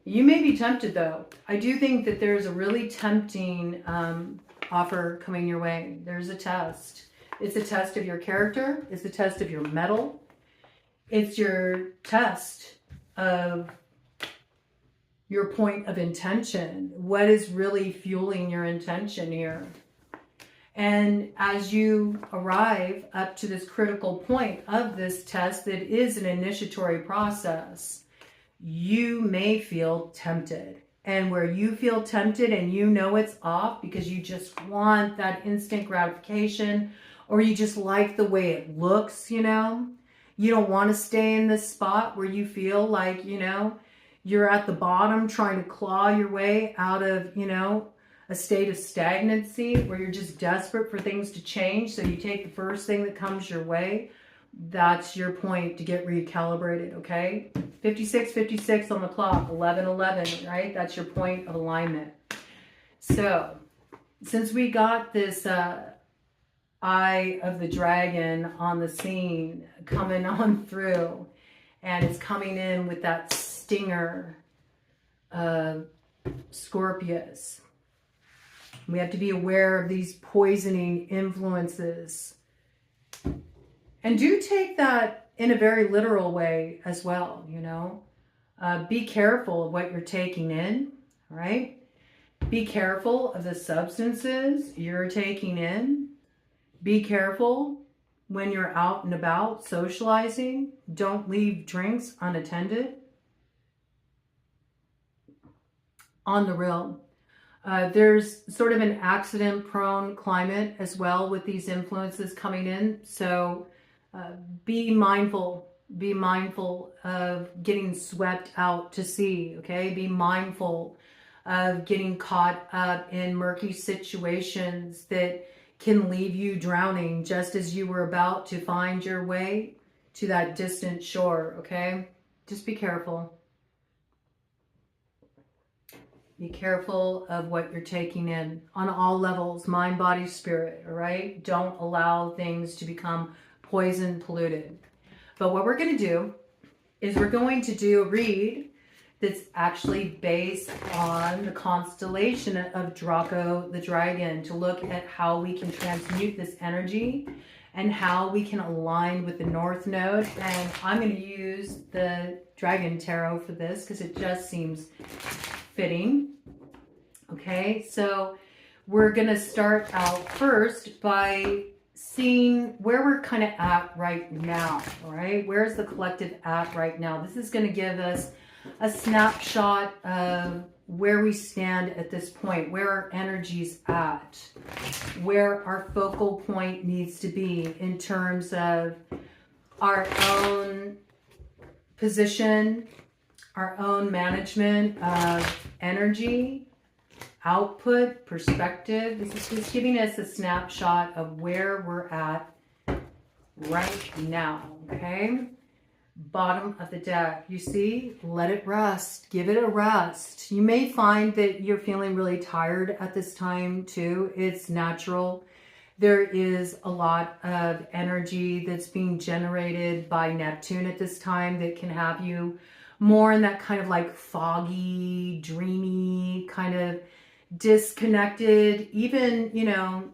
You may be tempted, though. I do think that there's a really tempting offer coming your way. There's a test. It's a test of your character. It's a test of your mettle. It's your test of your point of intention. What is really fueling your intention here? And as you arrive up to this critical point of this test that is an initiatory process, you may feel tempted. And where you feel tempted and you know it's off because you just want that instant gratification, or you just like the way it looks, you know, you don't want to stay in this spot where you feel like, you know, you're at the bottom trying to claw your way out of, you know, a state of stagnancy where you're just desperate for things to change. So you take the first thing that comes your way. That's your point to get recalibrated, okay? 56 on the clock, 11, right? That's your point of alignment. So since we got this eye of the dragon on the scene coming on through, and it's coming in with that stinger of Scorpius, we have to be aware of these poisoning influences. And do take that in a very literal way as well, you know. Be careful of what you're taking in, right? Be careful of the substances you're taking in. Be careful when you're out and about socializing. Don't leave drinks unattended. On the real. There's sort of an accident-prone climate as well with these influences coming in. So be mindful. Be mindful of getting swept out to sea, okay? Be mindful of getting caught up in murky situations that can leave you drowning just as you were about to find your way to that distant shore, okay? Just be careful. Be careful of what you're taking in on all levels, mind, body, spirit, all right? Don't allow things to become poison polluted. But what we're going to do is we're going to do a read that's actually based on the constellation of Draco the Dragon, to look at how we can transmute this energy and how we can align with the North Node. And I'm going to use the Dragon Tarot for this because it just seems fitting. Okay, so we're going to start out first by seeing where we're kind of at right now. All right, where's the collective at right now? This is going to give us a snapshot of where we stand at this point, where our energy's at, where our focal point needs to be in terms of our own position, our own management of energy, output, perspective. This is just giving us a snapshot of where we're at right now, okay? Bottom of the deck, you see, let it rest, give it a rest. You may find that you're feeling really tired at this time too. It's natural There is a lot of energy that's being generated by Neptune at this time that can have you more in that kind of like foggy, dreamy, kind of disconnected, even, you know,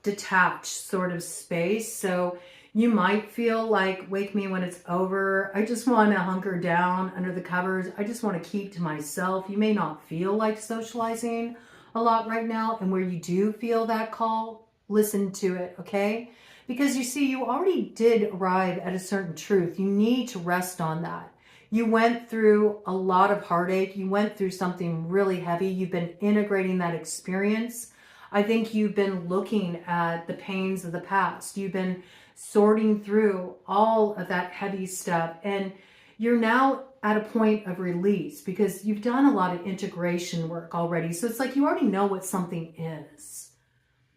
detached sort of space. So you might feel like, wake me when it's over. I just want to hunker down under the covers. I just want to keep to myself. You may not feel like socializing a lot right now. And where you do feel that call, listen to it, okay? Because you see, you already did arrive at a certain truth. You need to rest on that. You went through a lot of heartache. You went through something really heavy. You've been integrating that experience. I think you've been looking at the pains of the past. You've been sorting through all of that heavy stuff. And you're now at a point of release because you've done a lot of integration work already. So it's like you already know what something is.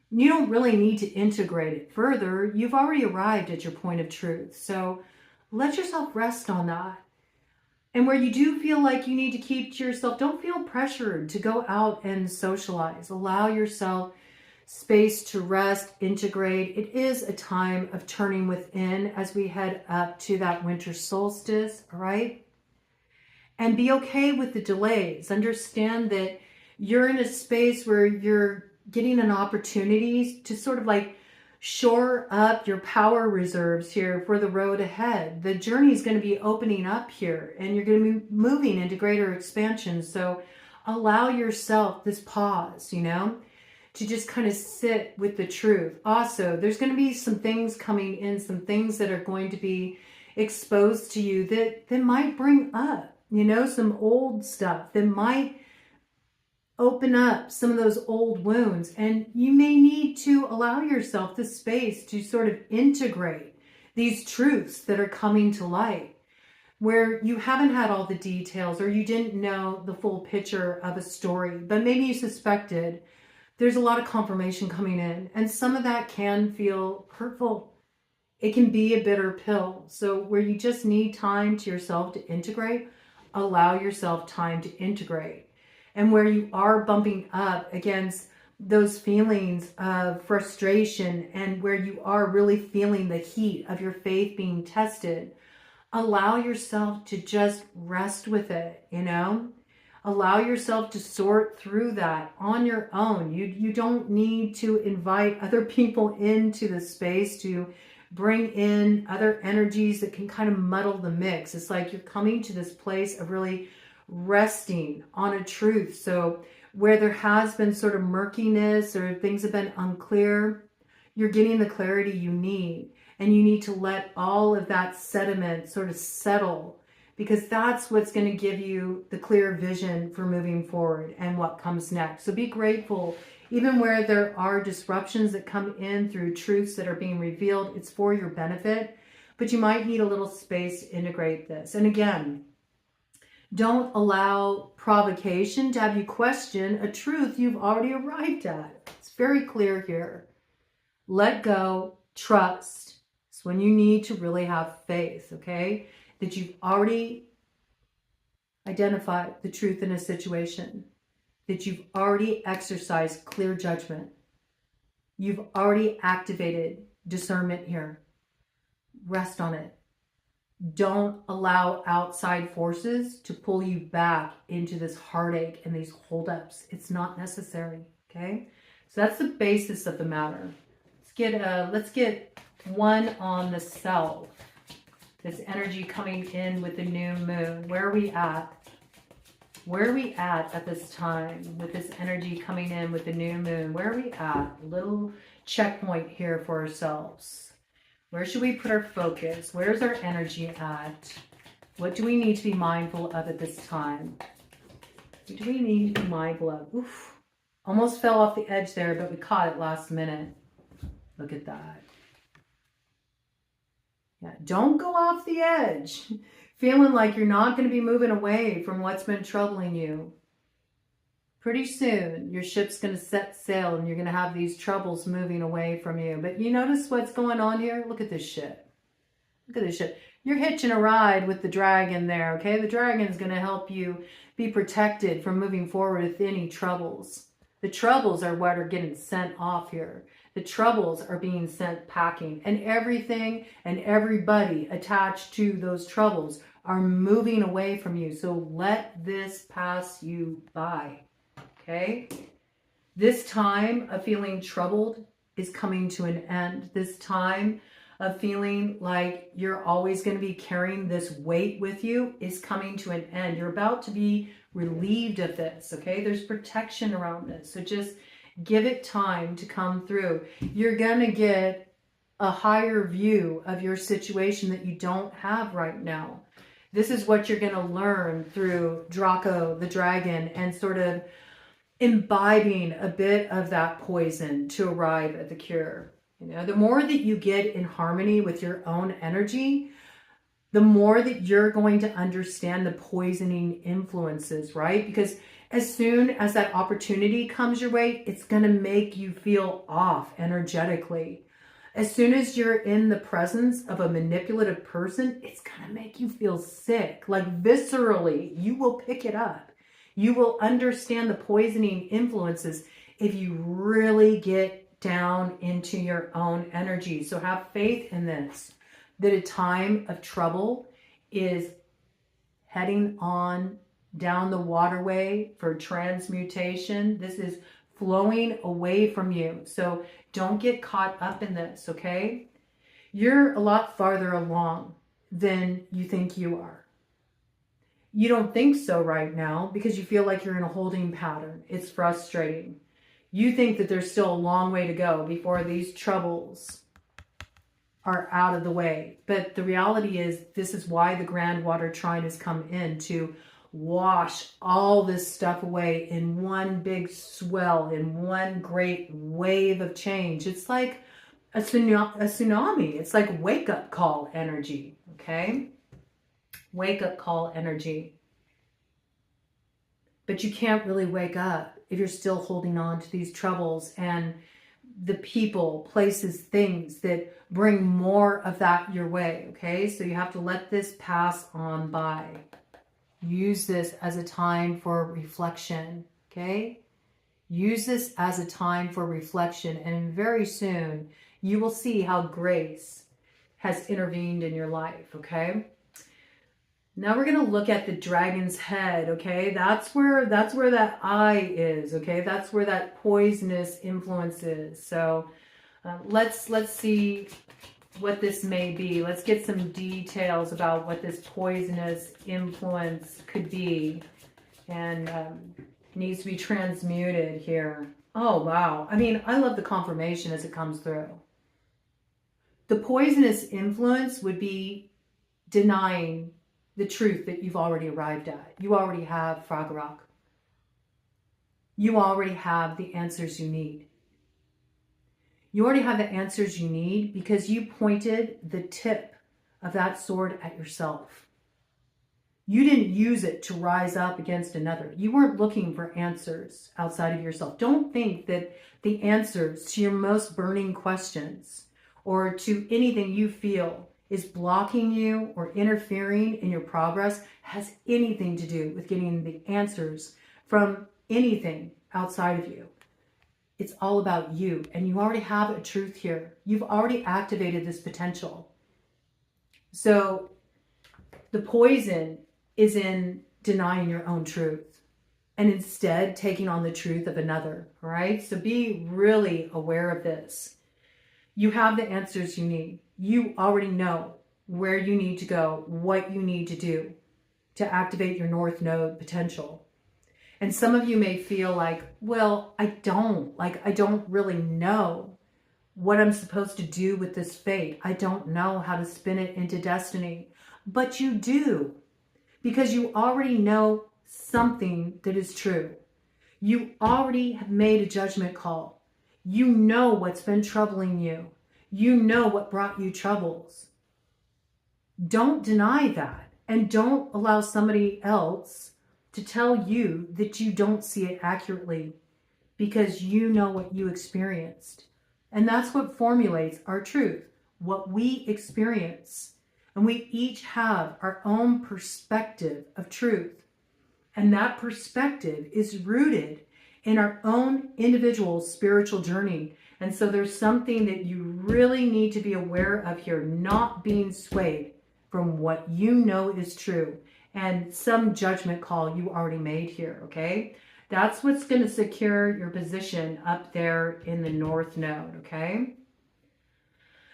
You don't really need to integrate it further. You've already arrived at your point of truth. So let yourself rest on that. And where you do feel like you need to keep to yourself, don't feel pressured to go out and socialize. Allow yourself space to rest, integrate. It is a time of turning within as we head up to that winter solstice, all right? And be okay with the delays. Understand that you're in a space where you're getting an opportunity to sort of like shore up your power reserves here for the road ahead. The journey is going to be opening up here and you're going to be moving into greater expansion. So allow yourself this pause, you know, to just kind of sit with the truth. Also, there's going to be some things coming in, some things that are going to be exposed to you that might bring up, you know, some old stuff that might open up some of those old wounds. And you may need to allow yourself the space to sort of integrate these truths that are coming to light where you haven't had all the details or you didn't know the full picture of a story, but maybe you suspected. There's a lot of confirmation coming in, and some of that can feel hurtful. It can be a bitter pill. So where you just need time to yourself to integrate, allow yourself time to integrate. And where you are bumping up against those feelings of frustration and where you are really feeling the heat of your faith being tested, allow yourself to just rest with it, you know? Allow yourself to sort through that on your own. You don't need to invite other people into the space to bring in other energies that can kind of muddle the mix. It's like you're coming to this place of really resting on a truth. So where there has been sort of murkiness or things have been unclear, you're getting the clarity you need. And you need to let all of that sediment sort of settle, because that's what's going to give you the clear vision for moving forward and what comes next. So be grateful, even where there are disruptions that come in through truths that are being revealed, it's for your benefit, but you might need a little space to integrate this. And again, don't allow provocation to have you question a truth you've already arrived at. It's very clear here. Let go, trust. It's when you need to really have faith, okay? That you've already identified the truth in a situation, that you've already exercised clear judgment. You've already activated discernment here. Rest on it. Don't allow outside forces to pull you back into this heartache and these holdups. It's not necessary, okay? So that's the basis of the matter. Let's get one on the self. This energy coming in with the new moon. Where are we at? Where are we at this time with this energy coming in with the new moon? Where are we at? A little checkpoint here for ourselves. Where should we put our focus? Where's our energy at? What do we need to be mindful of at this time? What do we need to be mindful of? Oof. Almost fell off the edge there, but we caught it last minute. Look at that. Yeah, don't go off the edge, feeling like you're not going to be moving away from what's been troubling you. Pretty soon, your ship's going to set sail and you're going to have these troubles moving away from you. But you notice what's going on here? Look at this ship. Look at this ship. You're hitching a ride with the dragon there, okay? The dragon's going to help you be protected from moving forward with any troubles. The troubles are what are getting sent off here. The troubles are being sent packing, and everything and everybody attached to those troubles are moving away from you. So let this pass you by, okay? This time of feeling troubled is coming to an end. This time of feeling like you're always going to be carrying this weight with you is coming to an end. You're about to be relieved of this, okay? There's protection around this. So just give it time to come through. You're going to get a higher view of your situation that you don't have right now. This is what you're going to learn through Draco, the dragon, and sort of imbibing a bit of that poison to arrive at the cure. You know, the more that you get in harmony with your own energy, the more that you're going to understand the poisoning influences, right? Because as soon as that opportunity comes your way, it's going to make you feel off energetically. As soon as you're in the presence of a manipulative person, it's going to make you feel sick, like viscerally. You will pick it up. You will understand the poisoning influences if you really get down into your own energy. So have faith in this, that a time of trouble is heading on down the waterway for transmutation. This is flowing away from you. So don't get caught up in this, okay? You're a lot farther along than you think you are. You don't think so right now because you feel like you're in a holding pattern. It's frustrating. You think that there's still a long way to go before these troubles are out of the way. But the reality is, this is why the Grand Water Trine has come in to wash all this stuff away in one big swell, in one great wave of change. It's like a tsunami. It's like wake-up call energy, okay? Wake-up call energy. But you can't really wake up if you're still holding on to these troubles and the people, places, things that bring more of that your way, okay? So you have to let this pass on by. Use this as a time for reflection, okay? Use this as a time for reflection, and very soon you will see how grace has intervened in your life, okay? Now we're going to look at the dragon's head, okay? That's where that eye is, okay? That's where that poisonous influence is. So let's see what this may be. Let's get some details about what this poisonous influence could be, and needs to be transmuted here. Oh, wow. I mean, I love the confirmation as it comes through. The poisonous influence would be denying the truth that you've already arrived at. You already have Fragorok. You already have the answers you need. You already have the answers you need because you pointed the tip of that sword at yourself. You didn't use it to rise up against another. You weren't looking for answers outside of yourself. Don't think that the answers to your most burning questions or to anything you feel is blocking you or interfering in your progress has anything to do with getting the answers from anything outside of you. It's all about you, and you already have a truth here. You've already activated this potential. So the poison is in denying your own truth and instead taking on the truth of another, right? So be really aware of this. You have the answers you need. You already know where you need to go, what you need to do to activate your North Node potential. And some of you may feel like, well, I don't really know what I'm supposed to do with this fate. I don't know how to spin it into destiny. But you do, because you already know something that is true. You already have made a judgment call. You know what's been troubling you. You know what brought you troubles. Don't deny that, and don't allow somebody else to tell you that you don't see it accurately, because you know what you experienced. And that's what formulates our truth, what we experience. And we each have our own perspective of truth. And that perspective is rooted in our own individual spiritual journey. And so there's something that you really need to be aware of here, not being swayed from what you know is true and some judgment call you already made here, okay? That's what's going to secure your position up there in the North Node, okay?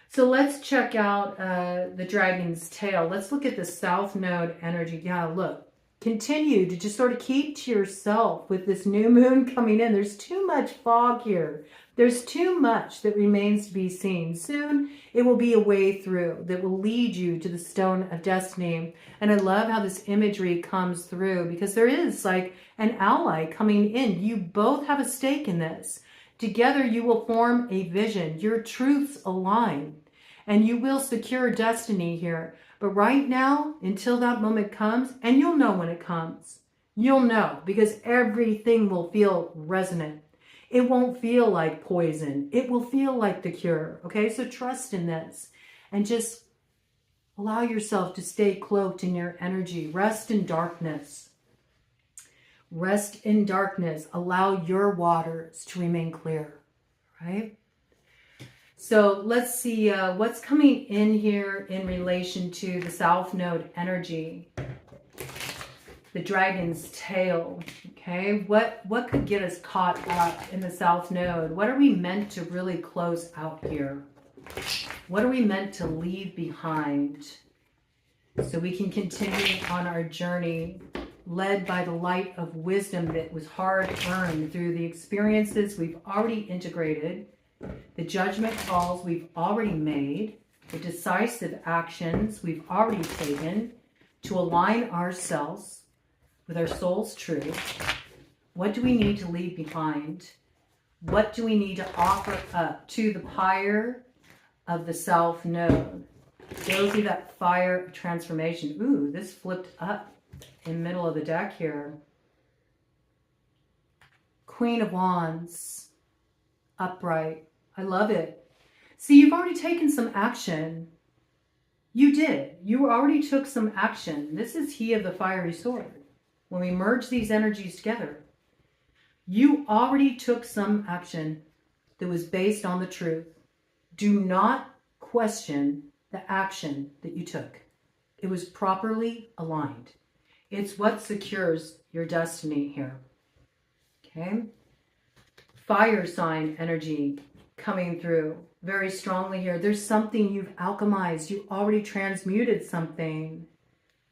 So let's check out the dragon's tail. Let's look at the South Node energy. Yeah, look, continue to just sort of keep to yourself with this new moon coming in. There's too much fog here. There's too much that remains to be seen. Soon it will be a way through that will lead you to the stone of destiny. And I love how this imagery comes through because there is like an ally coming in. You both have a stake in this. Together you will form a vision. Your truths align and you will secure destiny here. But right now, until that moment comes, and you'll know when it comes, you'll know because everything will feel resonant. It won't feel like poison. It will feel like the cure. Okay, so trust in this and just allow yourself to stay cloaked in your energy. Rest in darkness. Rest in darkness. Allow your waters to remain clear, right? So let's see what's coming in here in relation to the South Node energy. The dragon's tail, okay? What could get us caught up in the South Node? What are we meant to really close out here? What are we meant to leave behind so we can continue on our journey led by the light of wisdom that was hard earned through the experiences we've already integrated, the judgment calls we've already made, the decisive actions we've already taken to align ourselves with our soul's truth. What do we need to leave behind? What do we need to offer up to the pyre of the South Node? Go through that fire of transformation. Ooh, this flipped up in the middle of the deck here. Queen of Wands, upright. I love it. See, you've already taken some action. You did. You already took some action. This is He of the Fiery Sword. When we merge these energies together, you already took some action that was based on the truth. Do not question the action that you took. It was properly aligned. It's what secures your destiny here. Okay? Fire sign energy coming through very strongly here. There's something you've alchemized. You already transmuted something.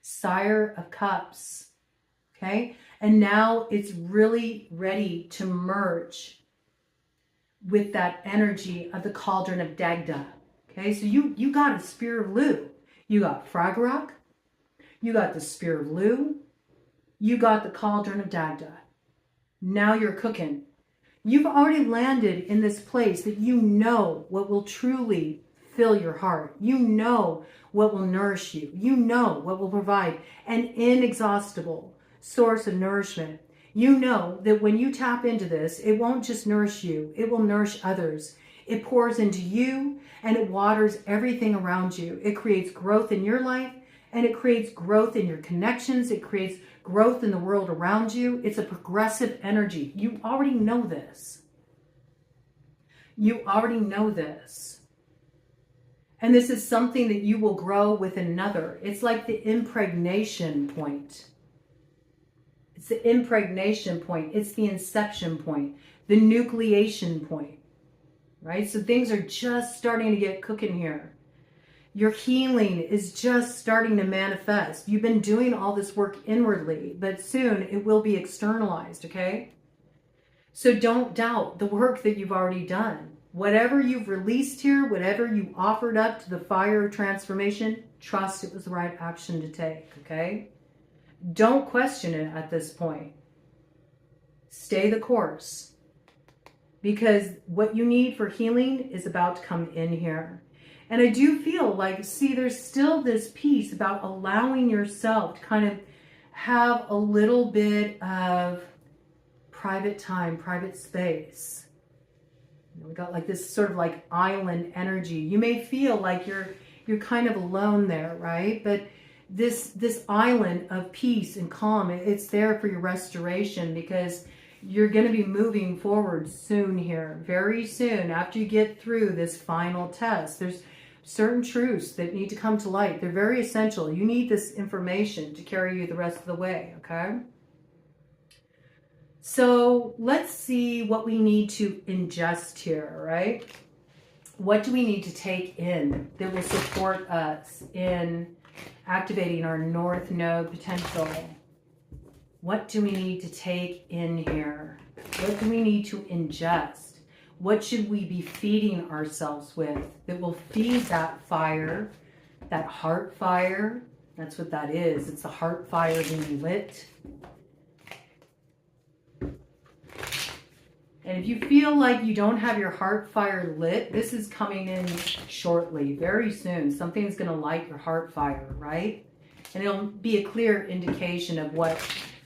Sire of Cups. Okay, and now it's really ready to merge with that energy of the cauldron of Dagda. Okay, so you got a spear of Lu. You got Fragarok. You got the spear of Lu. You got the cauldron of Dagda. Now you're cooking. You've already landed in this place that you know what will truly fill your heart. You know what will nourish you. You know what will provide an inexhaustible source of nourishment. You know that when you tap into this, it won't just nourish you, it will nourish others. It pours into you and it waters everything around you. It creates growth in your life and it creates growth in your connections. It creates growth in the world around you. It's a progressive energy. You already know this. You already know this. And this is something that you will grow with another. It's like the impregnation point. It's the impregnation point. It's the inception point, the nucleation point, right? So things are just starting to get cooking here. Your healing is just starting to manifest. You've been doing all this work inwardly, but soon it will be externalized, okay? So don't doubt the work that you've already done. Whatever you've released here, whatever you offered up to the fire of transformation, trust it was the right action to take, okay? Don't question it at this point. Stay the course. Because what you need for healing is about to come in here. And I do feel like, see, there's still this piece about allowing yourself to kind of have a little bit of private time, private space. We got like this sort of like island energy. You may feel like you're kind of alone there, right? But this island of peace and calm, it's there for your restoration because you're going to be moving forward soon here, very soon. After you get through this final test, there's certain truths that need to come to light. They're very essential. You need this information to carry you the rest of the way, okay? So let's see what we need to ingest here, right? What do we need to take in that will support us in activating our North Node potential? What do we need to take in here? What do we need to ingest? What should we be feeding ourselves with that will feed that fire, that heart fire? That's what that is. It's the heart fire being lit. And if you feel like you don't have your heart fire lit, this is coming in shortly, very soon. Something's going to light your heart fire, right? And it'll be a clear indication of what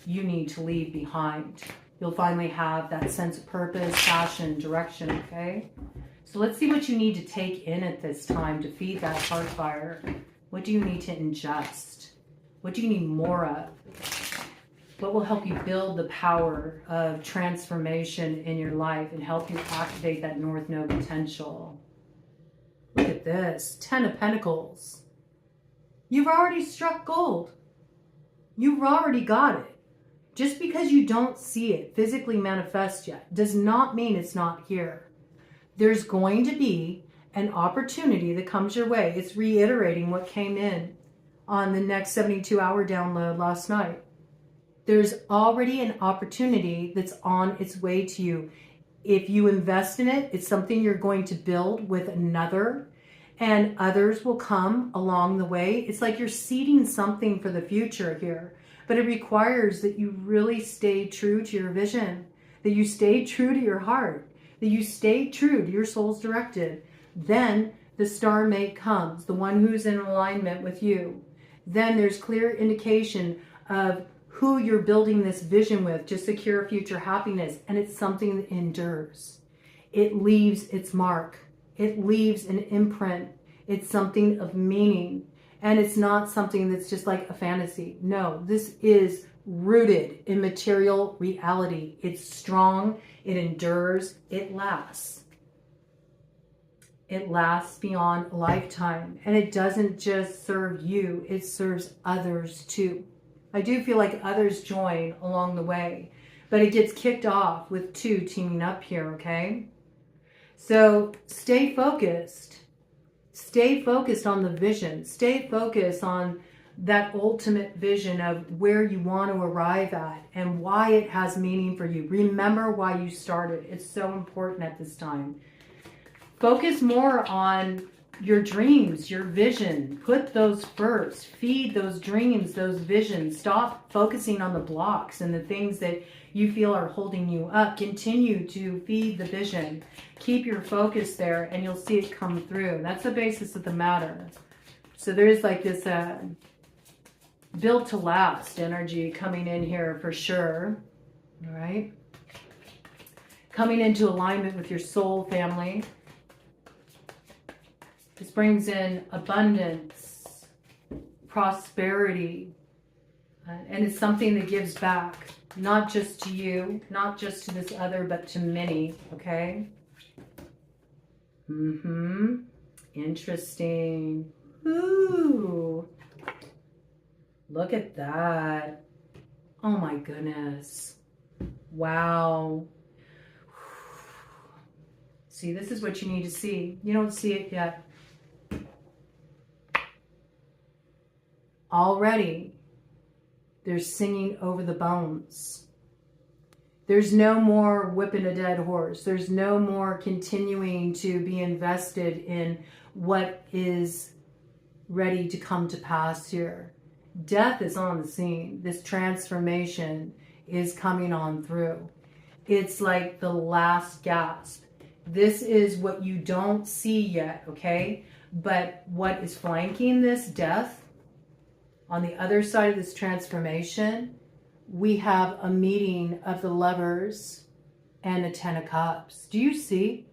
you need to leave behind. You'll finally have that sense of purpose, passion, direction, okay? So let's see what you need to take in at this time to feed that heart fire. What do you need to ingest? What do you need more of? What will help you build the power of transformation in your life and help you activate that North Node potential? Look at this, 10 of Pentacles. You've already struck gold. You've already got it. Just because you don't see it physically manifest yet does not mean it's not here. There's going to be an opportunity that comes your way. It's reiterating what came in on the next 72-hour download last night. There's already an opportunity that's on its way to you. If you invest in it, it's something you're going to build with another, and others will come along the way. It's like you're seeding something for the future here, but it requires that you really stay true to your vision, that you stay true to your heart, that you stay true to your soul's directed. Then the star mate comes, the one who's in alignment with you. Then there's clear indication of who you're building this vision with to secure future happiness. And it's something that endures. It leaves its mark. It leaves an imprint. It's something of meaning. And it's not something that's just like a fantasy. No, this is rooted in material reality. It's strong. It endures. It lasts. It lasts beyond a lifetime. And it doesn't just serve you. It serves others too. I do feel like others join along the way, but it gets kicked off with two teaming up here, okay? So stay focused. Stay focused on the vision. Stay focused on that ultimate vision of where you want to arrive at and why it has meaning for you. Remember why you started. It's so important at this time. Focus more on your dreams, your vision. Put those first. Feed those dreams, those visions. Stop focusing on the blocks and the things that you feel are holding you up. Continue to feed the vision. Keep your focus there and you'll see it come through. That's the basis of the matter. So there's like this built to last energy coming in here for sure. All right. Coming into alignment with your soul family. This brings in abundance, prosperity, and it's something that gives back, not just to you, not just to this other, but to many, okay? Interesting. Ooh. Look at that. Oh my goodness. Wow. See, this is what you need to see. You don't see it yet. Already, there's singing over the bones. There's no more whipping a dead horse. There's no more continuing to be invested in what is ready to come to pass here. Death is on the scene. This transformation is coming on through. It's like the last gasp. This is what you don't see yet, okay? But what is flanking this death, on the other side of this transformation, we have a meeting of the Lovers and a 10 of Cups. Do you see?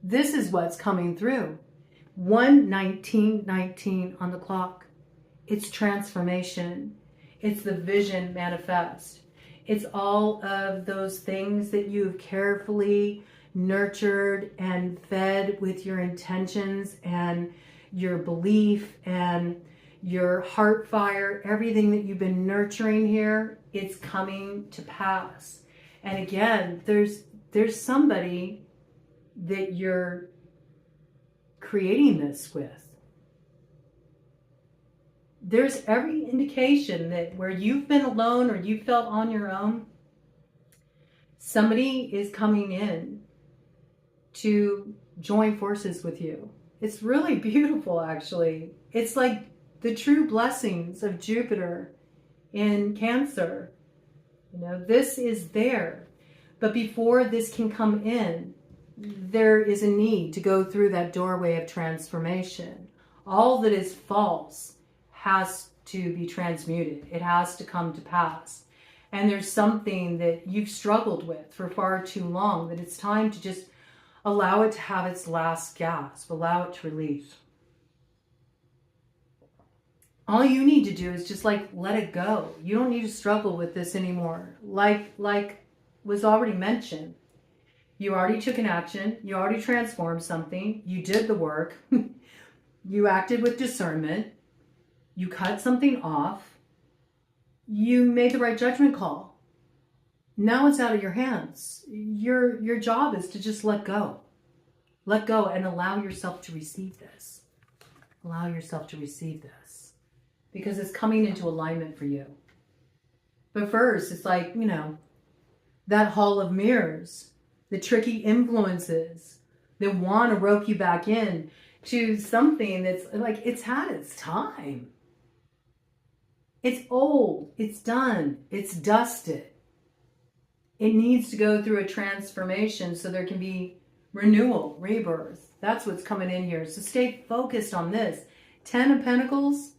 This is what's coming through. 1:19:19 on the clock. It's transformation. It's the vision manifest. It's all of those things that you've carefully nurtured and fed with your intentions and your belief and your heart fire, everything that you've been nurturing here, it's coming to pass. And again, there's somebody that you're creating this with. There's every indication that where you've been alone or you felt on your own, somebody is coming in to join forces with you. It's really beautiful, actually. It's like the true blessings of Jupiter in Cancer. You know, this is there. But before this can come in, there is a need to go through that doorway of transformation. All that is false has to be transmuted. It has to come to pass. And there's something that you've struggled with for far too long, that it's time to just allow it to have its last gasp, allow it to release. All you need to do is just like let it go. You don't need to struggle with this anymore. Like was already mentioned, you already took an action, you already transformed something, you did the work, you acted with discernment, you cut something off, you made the right judgment call. Now it's out of your hands. Your job is to just let go. Let go and allow yourself to receive this. Allow yourself to receive this. Because it's coming into alignment for you. But first, it's like, you know, that hall of mirrors, the tricky influences that want to rope you back in to something that's like, it's had its time. It's old, it's done, it's dusted. It needs to go through a transformation so there can be renewal, rebirth. That's what's coming in here. So stay focused on this. 10 of Pentacles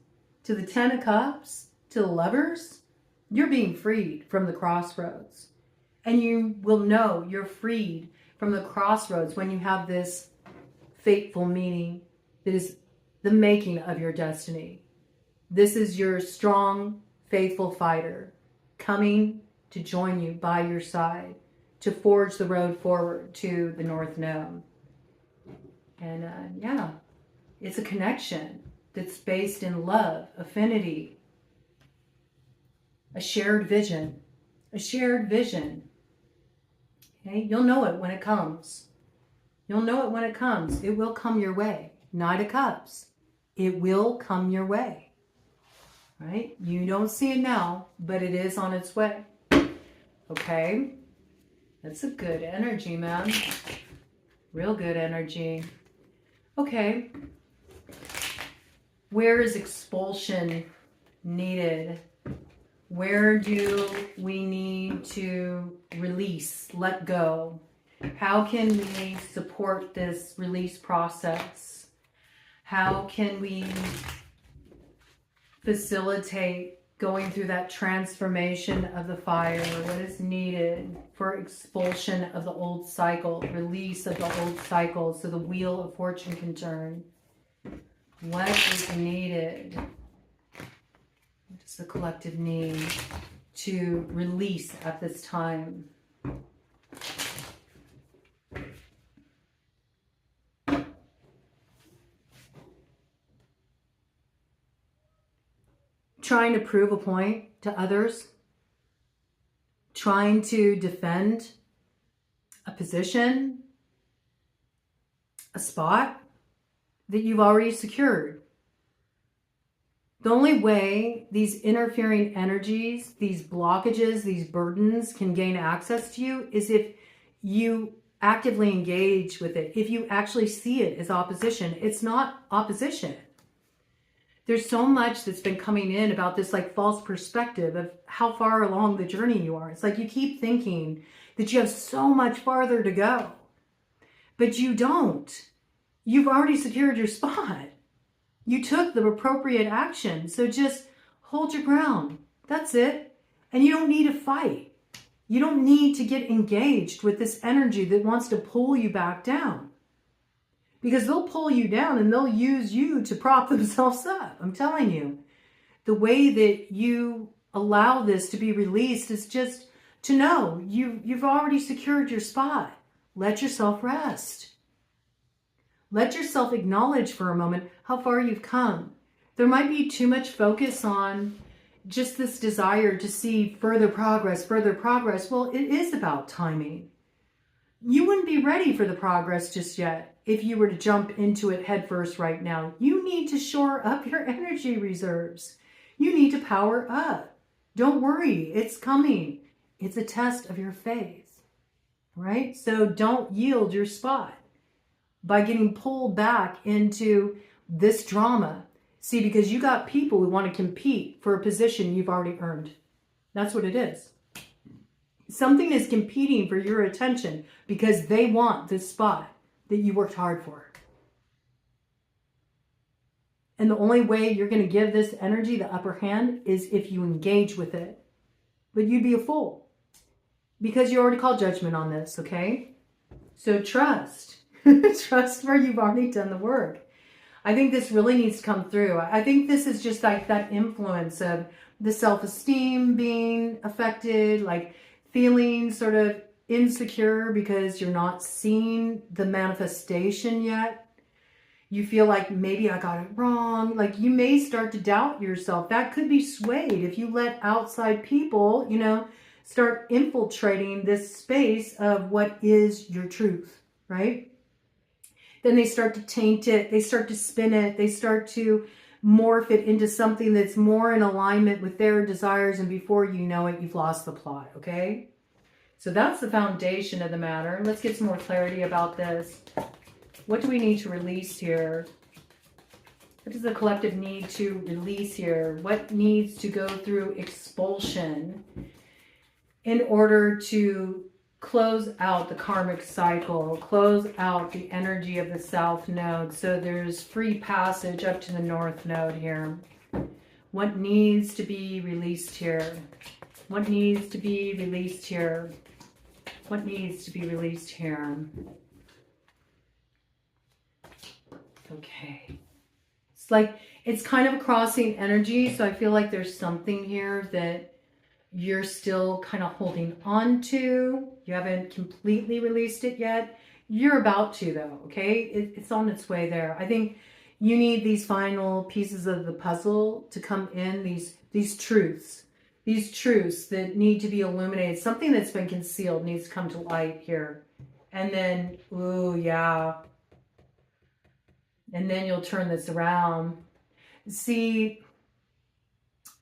to the 10 of Cups to the Lovers. You're being freed from the crossroads. And you will know you're freed from the crossroads when you have this fateful meeting that is the making of your destiny. This is your strong, faithful fighter coming to join you by your side to forge the road forward to the North Node. And yeah, it's a connection that's based in love, affinity, a shared vision, a shared vision. Okay, you'll know it when it comes. You'll know it when it comes. It will come your way. Knight of Cups. It will come your way. Right? You don't see it now, but it is on its way. Okay? That's a good energy, man. Real good energy. Okay. Where is expulsion needed? Where do we need to release, let go? How can we support this release process? How can we facilitate going through that transformation of the fire? What is needed for expulsion of the old cycle, release of the old cycle so the wheel of fortune can turn? What is needed? What does the collective need to release at this time? Trying to prove a point to others, trying to defend a position, a spot that you've already secured. The only way these interfering energies, these blockages, these burdens can gain access to you is if you actively engage with it, if you actually see it as opposition. It's not opposition. There's so much that's been coming in about this like false perspective of how far along the journey you are. It's like you keep thinking that you have so much farther to go, but you don't. You've already secured your spot. You took the appropriate action. So just hold your ground. That's it. And you don't need to fight. You don't need to get engaged with this energy that wants to pull you back down. Because they'll pull you down and they'll use you to prop themselves up. I'm telling you, the way that you allow this to be released is just to know you've already secured your spot. Let yourself rest. Let yourself acknowledge for a moment how far you've come. There might be too much focus on just this desire to see further progress, further progress. Well, it is about timing. You wouldn't be ready for the progress just yet if you were to jump into it headfirst right now. You need to shore up your energy reserves. You need to power up. Don't worry, it's coming. It's a test of your faith, right? So don't yield your spot by getting pulled back into this drama. See, because you got people who want to compete for a position you've already earned. That's what it is. Something is competing for your attention because they want this spot that you worked hard for. And the only way you're going to give this energy the upper hand is if you engage with it. But you'd be a fool because you already called judgment on this, okay? So trust. Trust where you've already done the work. I think this really needs to come through. I think this is just like that influence of the self-esteem being affected, like feeling sort of insecure because you're not seeing the manifestation yet. You feel like maybe I got it wrong. Like you may start to doubt yourself. That could be swayed if you let outside people, you know, start infiltrating this space of what is your truth, right? Then they start to taint it. They start to spin it. They start to morph it into something that's more in alignment with their desires. And before you know it, you've lost the plot, okay? So that's the foundation of the matter. Let's get some more clarity about this. What do we need to release here? What does the collective need to release here? What needs to go through expulsion in order to close out the karmic cycle, close out the energy of the south node so there's free passage up to the north node here? What needs to be released here? What needs to be released here? What needs to be released here? Okay. It's like, it's kind of crossing energy, so I feel like there's something here that you're still kind of holding on to. You haven't completely released it yet. You're about to though, okay? It's on its way there. I think you need these final pieces of the puzzle to come in, these truths that need to be illuminated. Something that's been concealed needs to come to light here. And then, ooh, yeah. And then you'll turn this around. See,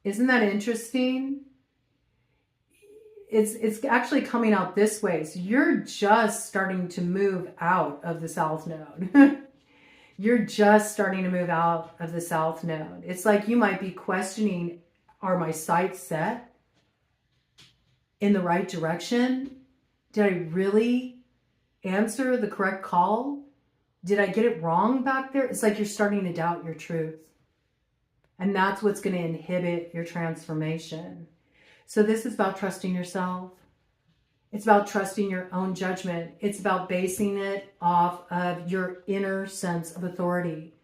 isn't that interesting? It's actually coming out this way. So you're just starting to move out of the south node. You're just starting to move out of the south node. It's like you might be questioning, are my sights set in the right direction? Did I really answer the correct call? Did I get it wrong back there? It's like you're starting to doubt your truth. And that's what's going to inhibit your transformation. So this is about trusting yourself. It's about trusting your own judgment. It's about basing it off of your inner sense of authority,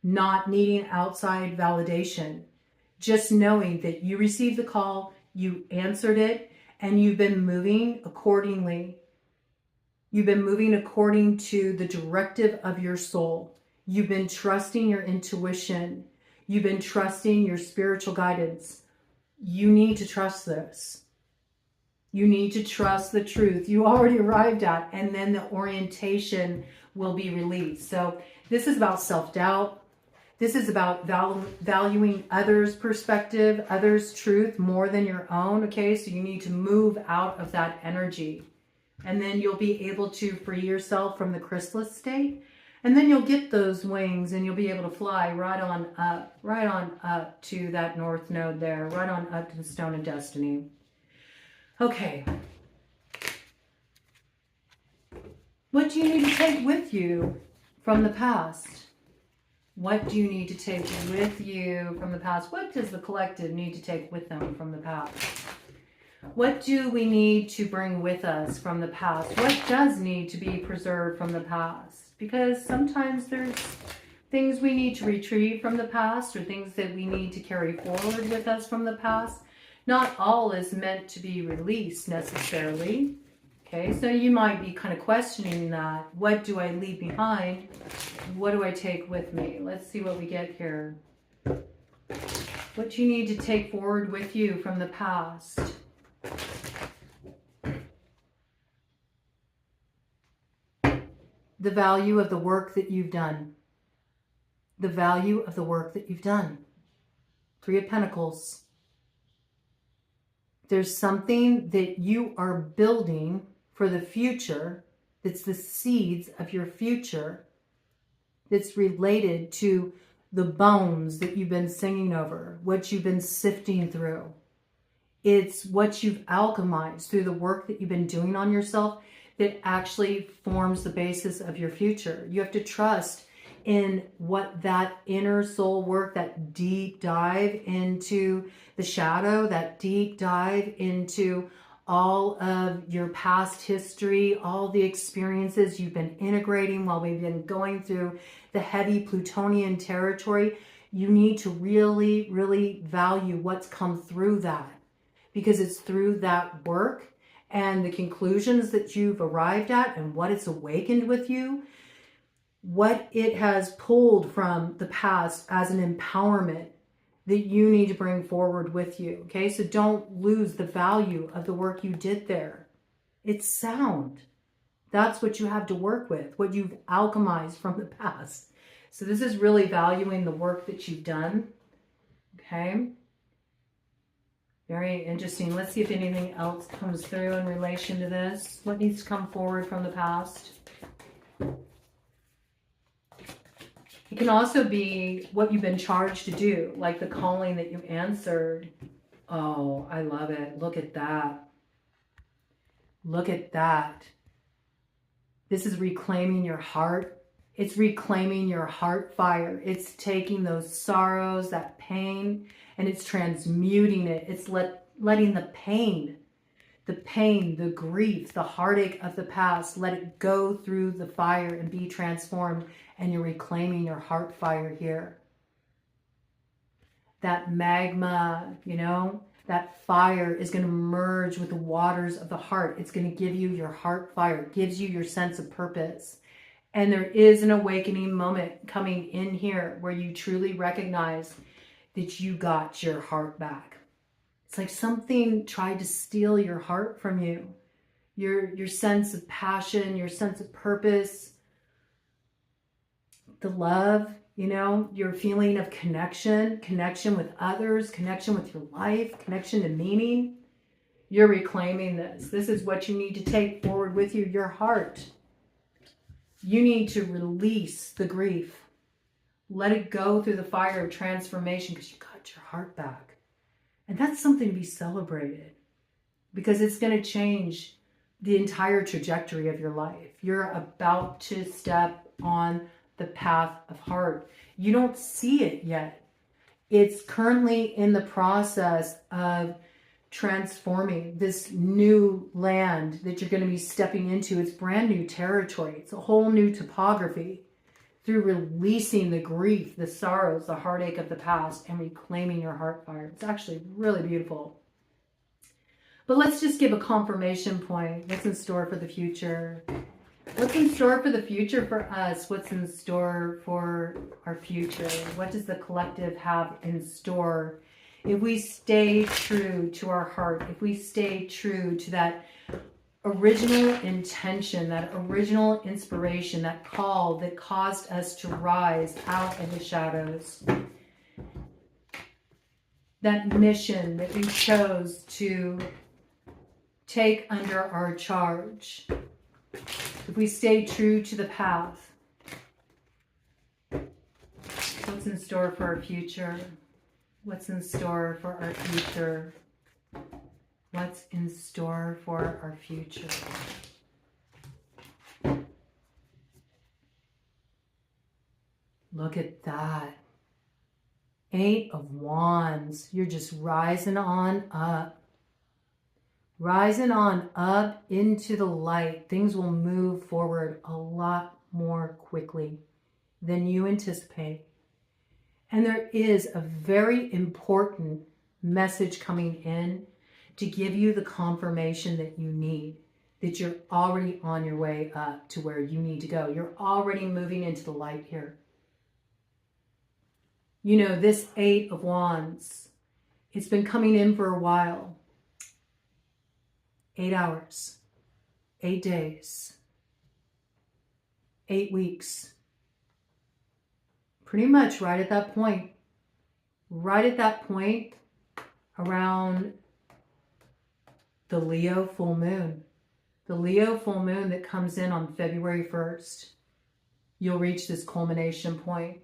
not needing outside validation. Just knowing that you received the call, you answered it, and you've been moving accordingly. You've been moving according to the directive of your soul. You've been trusting your intuition. You've been trusting your spiritual guidance. You need to trust this. You need to trust the truth you already arrived at, and then the orientation will be released. So this is about self-doubt. This is about valuing others' perspective, others' truth more than your own, okay? So you need to move out of that energy. And then you'll be able to free yourself from the chrysalis state. And then you'll get those wings and you'll be able to fly right on up to that north node there, right on up to the stone of destiny. Okay. What do you need to take with you from the past? What do you need to take with you from the past? What does the collective need to take with them from the past? What do we need to bring with us from the past? What does need to be preserved from the past? Because sometimes there's things we need to retrieve from the past or things that we need to carry forward with us from the past. Not all is meant to be released necessarily. Okay, so you might be kind of questioning that. What do I leave behind? What do I take with me? Let's see what we get here. What you need to take forward with you from the past. The value of the work that you've done. The value of the work that you've done. Three of Pentacles. There's something that you are building for the future, that's the seeds of your future, that's related to the bones that you've been singing over, what you've been sifting through. It's what you've alchemized through the work that you've been doing on yourself that actually forms the basis of your future. You have to trust in what that inner soul work, that deep dive into the shadow, that deep dive into all of your past history, all the experiences you've been integrating while we've been going through the heavy Plutonian territory. You need to really, really value what's come through that, because it's through that work and the conclusions that you've arrived at and what it's awakened with you, what it has pulled from the past as an empowerment that you need to bring forward with you. Okay, so don't lose the value of the work you did there. It's sound. That's what you have to work with, what you've alchemized from the past. So this is really valuing the work that you've done. Okay. Very interesting. Let's see if anything else comes through in relation to this. What needs to come forward from the past? It can also be what you've been charged to do, like the calling that you answered. Oh, I love it. Look at that. Look at that. This is reclaiming your heart. It's reclaiming your heart fire. It's taking those sorrows, that pain, and it's transmuting it. It's letting the pain, the grief, the heartache of the past, let it go through the fire and be transformed. And you're reclaiming your heart fire here. That magma, you know, that fire is going to merge with the waters of the heart. It's going to give you your heart fire. It gives you your sense of purpose. And there is an awakening moment coming in here where you truly recognize that you got your heart back. It's like something tried to steal your heart from you. Your sense of passion, your sense of purpose, the love, you know, your feeling of connection with others, connection with your life, connection to meaning. You're reclaiming this. This is what you need to take forward with you, your heart. You need to release the grief. Let it go through the fire of transformation because you got your heart back. And that's something to be celebrated because it's going to change the entire trajectory of your life. You're about to step on the path of heart. You don't see it yet. It's currently in the process of transforming this new land that you're going to be stepping into. It's brand new territory. It's a whole new topography through releasing the grief, the sorrows, the heartache of the past and reclaiming your heart fire. It's actually really beautiful. But let's just give a confirmation point. What's in store for the future? What's in store for the future for us? What's in store for our future? What does the collective have in store? If we stay true to our heart, if we stay true to that original intention, that original inspiration, that call that caused us to rise out of the shadows, that mission that we chose to take under our charge, if we stay true to the path, what's in store for our future? What's in store for our future? What's in store for our future? Look at that. 8 of Wands. You're just rising on up. Rising on up into the light. Things will move forward a lot more quickly than you anticipate. And there is a very important message coming in to give you the confirmation that you need, that you're already on your way up to where you need to go. You're already moving into the light here. You know, this 8 of Wands, it's been coming in for a while. 8 hours, 8 days, 8 weeks. Pretty much right at that point. Right at that point around the Leo full moon. The Leo full moon that comes in on February 1st. You'll reach this culmination point.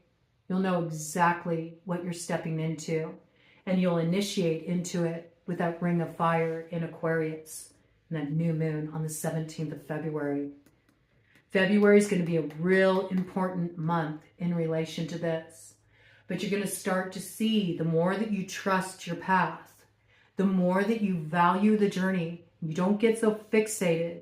You'll know exactly what you're stepping into. And you'll initiate into it with that ring of fire in Aquarius. And that new moon on the 17th of February. February is going to be a real important month in relation to this. But you're going to start to see the more that you trust your path, the more that you value the journey. You don't get so fixated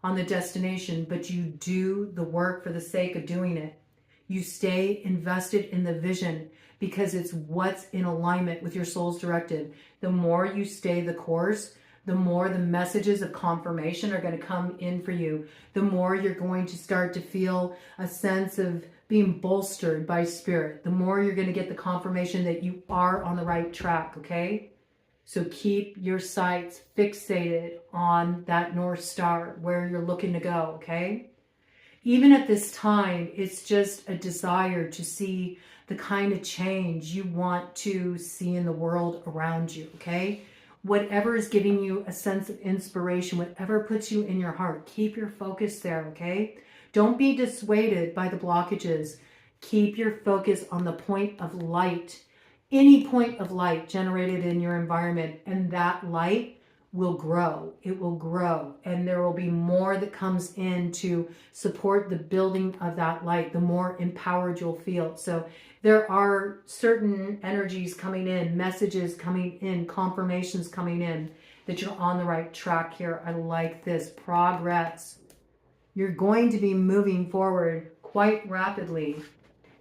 on the destination, but you do the work for the sake of doing it. You stay invested in the vision because it's what's in alignment with your soul's directive. The more you stay the course, the more the messages of confirmation are going to come in for you. The more you're going to start to feel a sense of being bolstered by spirit. The more you're going to get the confirmation that you are on the right track, okay? So keep your sights fixated on that North Star, where you're looking to go, okay? Even at this time, it's just a desire to see the kind of change you want to see in the world around you, okay? Whatever is giving you a sense of inspiration, whatever puts you in your heart, keep your focus there, okay? Don't be dissuaded by the blockages. Keep your focus on the point of light, any point of light generated in your environment, and that light will grow. It will grow, and there will be more that comes in to support the building of that light, the more empowered you'll feel. So there are certain energies coming in, messages coming in, confirmations coming in that you're on the right track here. I like this. Progress. You're going to be moving forward quite rapidly,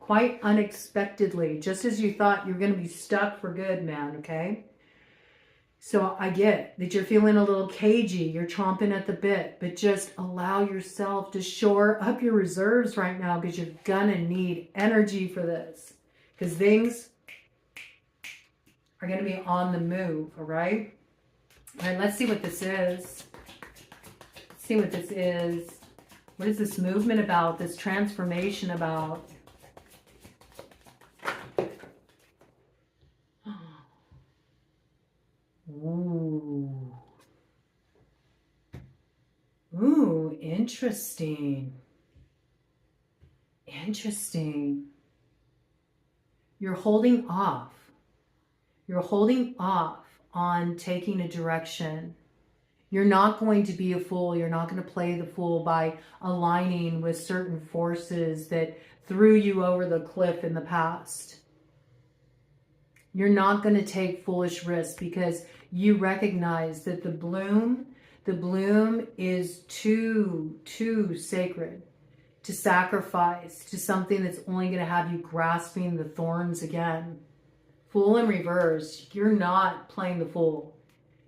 quite unexpectedly, just as you thought you're going to be stuck for good, man, okay? So I get that you're feeling a little cagey, you're chomping at the bit, but just allow yourself to shore up your reserves right now, because you're gonna need energy for this, because things are gonna be on the move, all right? All right, let's see what this is. Let's see what this is. What is this movement about, this transformation about? Ooh. Ooh, interesting. Interesting. You're holding off. You're holding off on taking a direction. You're not going to be a fool. You're not going to play the fool by aligning with certain forces that threw you over the cliff in the past. You're not going to take foolish risks because you recognize that the bloom is too sacred to sacrifice to something that's only going to have you grasping the thorns again. Fool in reverse. You're not playing the fool.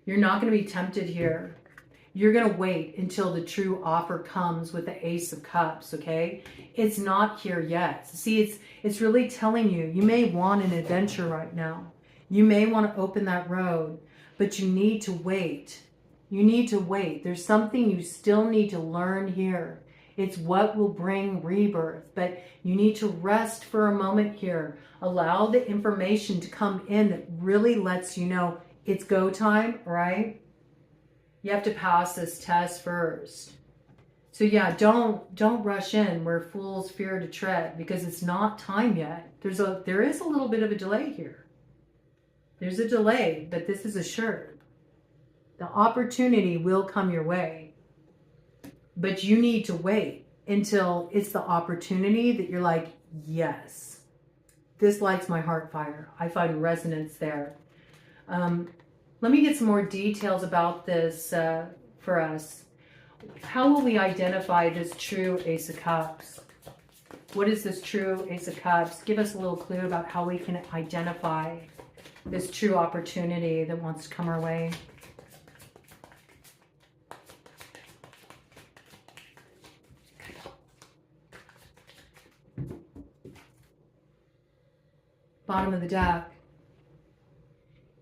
You're not going to be tempted here. You're going to wait until the true offer comes with the Ace of Cups, okay? It's not here yet. See, it's really telling you, you may want an adventure right now. You may want to open that road, but you need to wait. You need to wait. There's something you still need to learn here. It's what will bring rebirth, but you need to rest for a moment here. Allow the information to come in that really lets you know it's go time, right? You have to pass this test first. So yeah, don't rush in where fools fear to tread, because it's not time yet. There is a little bit of a delay here. There's a delay, but this is assured. The opportunity will come your way, but you need to wait until it's the opportunity that you're like, yes, this lights my heart fire. I find resonance there. Let me get some more details about this for us. How will we identify this true Ace of Cups? What is this true Ace of Cups? Give us a little clue about how we can identify this true opportunity that wants to come our way. Bottom of the deck.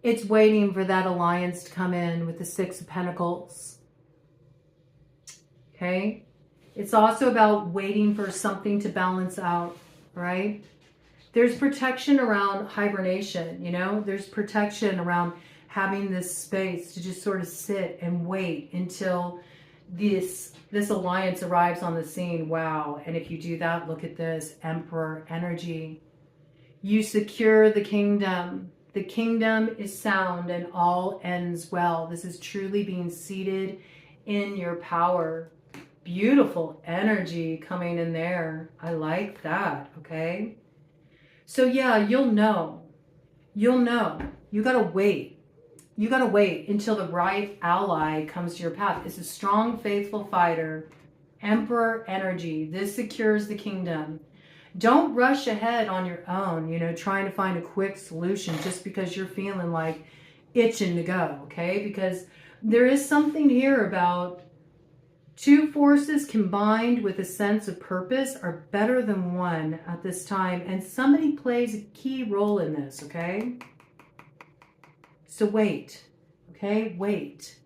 It's waiting for that alliance to come in with the Six of Pentacles. Okay? It's also about waiting for something to balance out, right? There's protection around hibernation, you know? There's protection around having this space to just sort of sit and wait until this alliance arrives on the scene. Wow. And if you do that, look at this Emperor energy. You secure the kingdom. The kingdom is sound and all ends well. This is truly being seated in your power. Beautiful energy coming in there. I like that, okay? So yeah, you'll know. You'll know. You got to wait. You got to wait until the right ally comes to your path. It's a strong, faithful fighter. Emperor energy. This secures the kingdom. Don't rush ahead on your own, you know, trying to find a quick solution just because you're feeling like itching to go, okay? Because there is something here about two forces combined with a sense of purpose are better than one at this time. And somebody plays a key role in this, okay? So wait, okay? Wait.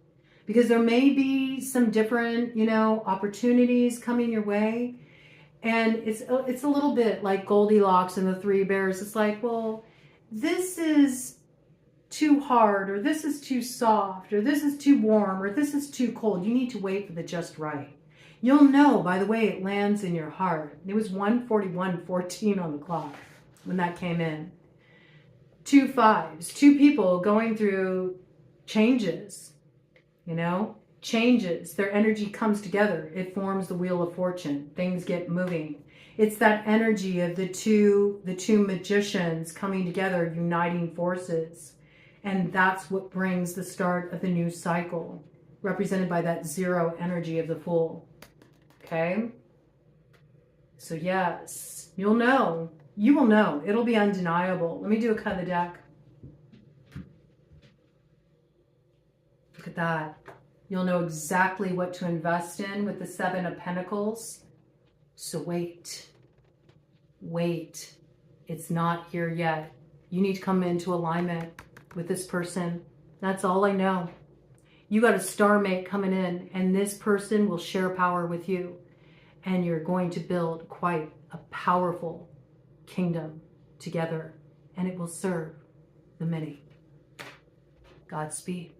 Because there may be some different, you know, opportunities coming your way. And it's a little bit like Goldilocks and the Three Bears. It's like, well, this is too hard, or this is too soft, or this is too warm, or this is too cold. You need to wait for the just right. You'll know by the way it lands in your heart. It was 1:41:14 on the clock when that came in. 2 5s, two people going through changes, you know? Changes, their energy comes together. It forms the wheel of fortune. Things get moving. It's that energy of the two magicians coming together, uniting forces. And that's what brings the start of the new cycle, represented by that 0 energy of the Fool. Okay? So yes, you'll know. You will know. It'll be undeniable. Let me do a cut of the deck. Look at that. You'll know exactly what to invest in with the 7 of Pentacles. So wait. Wait. It's not here yet. You need to come into alignment with this person. That's all I know. You got a star mate coming in, and this person will share power with you. And you're going to build quite a powerful kingdom together. And it will serve the many. Godspeed.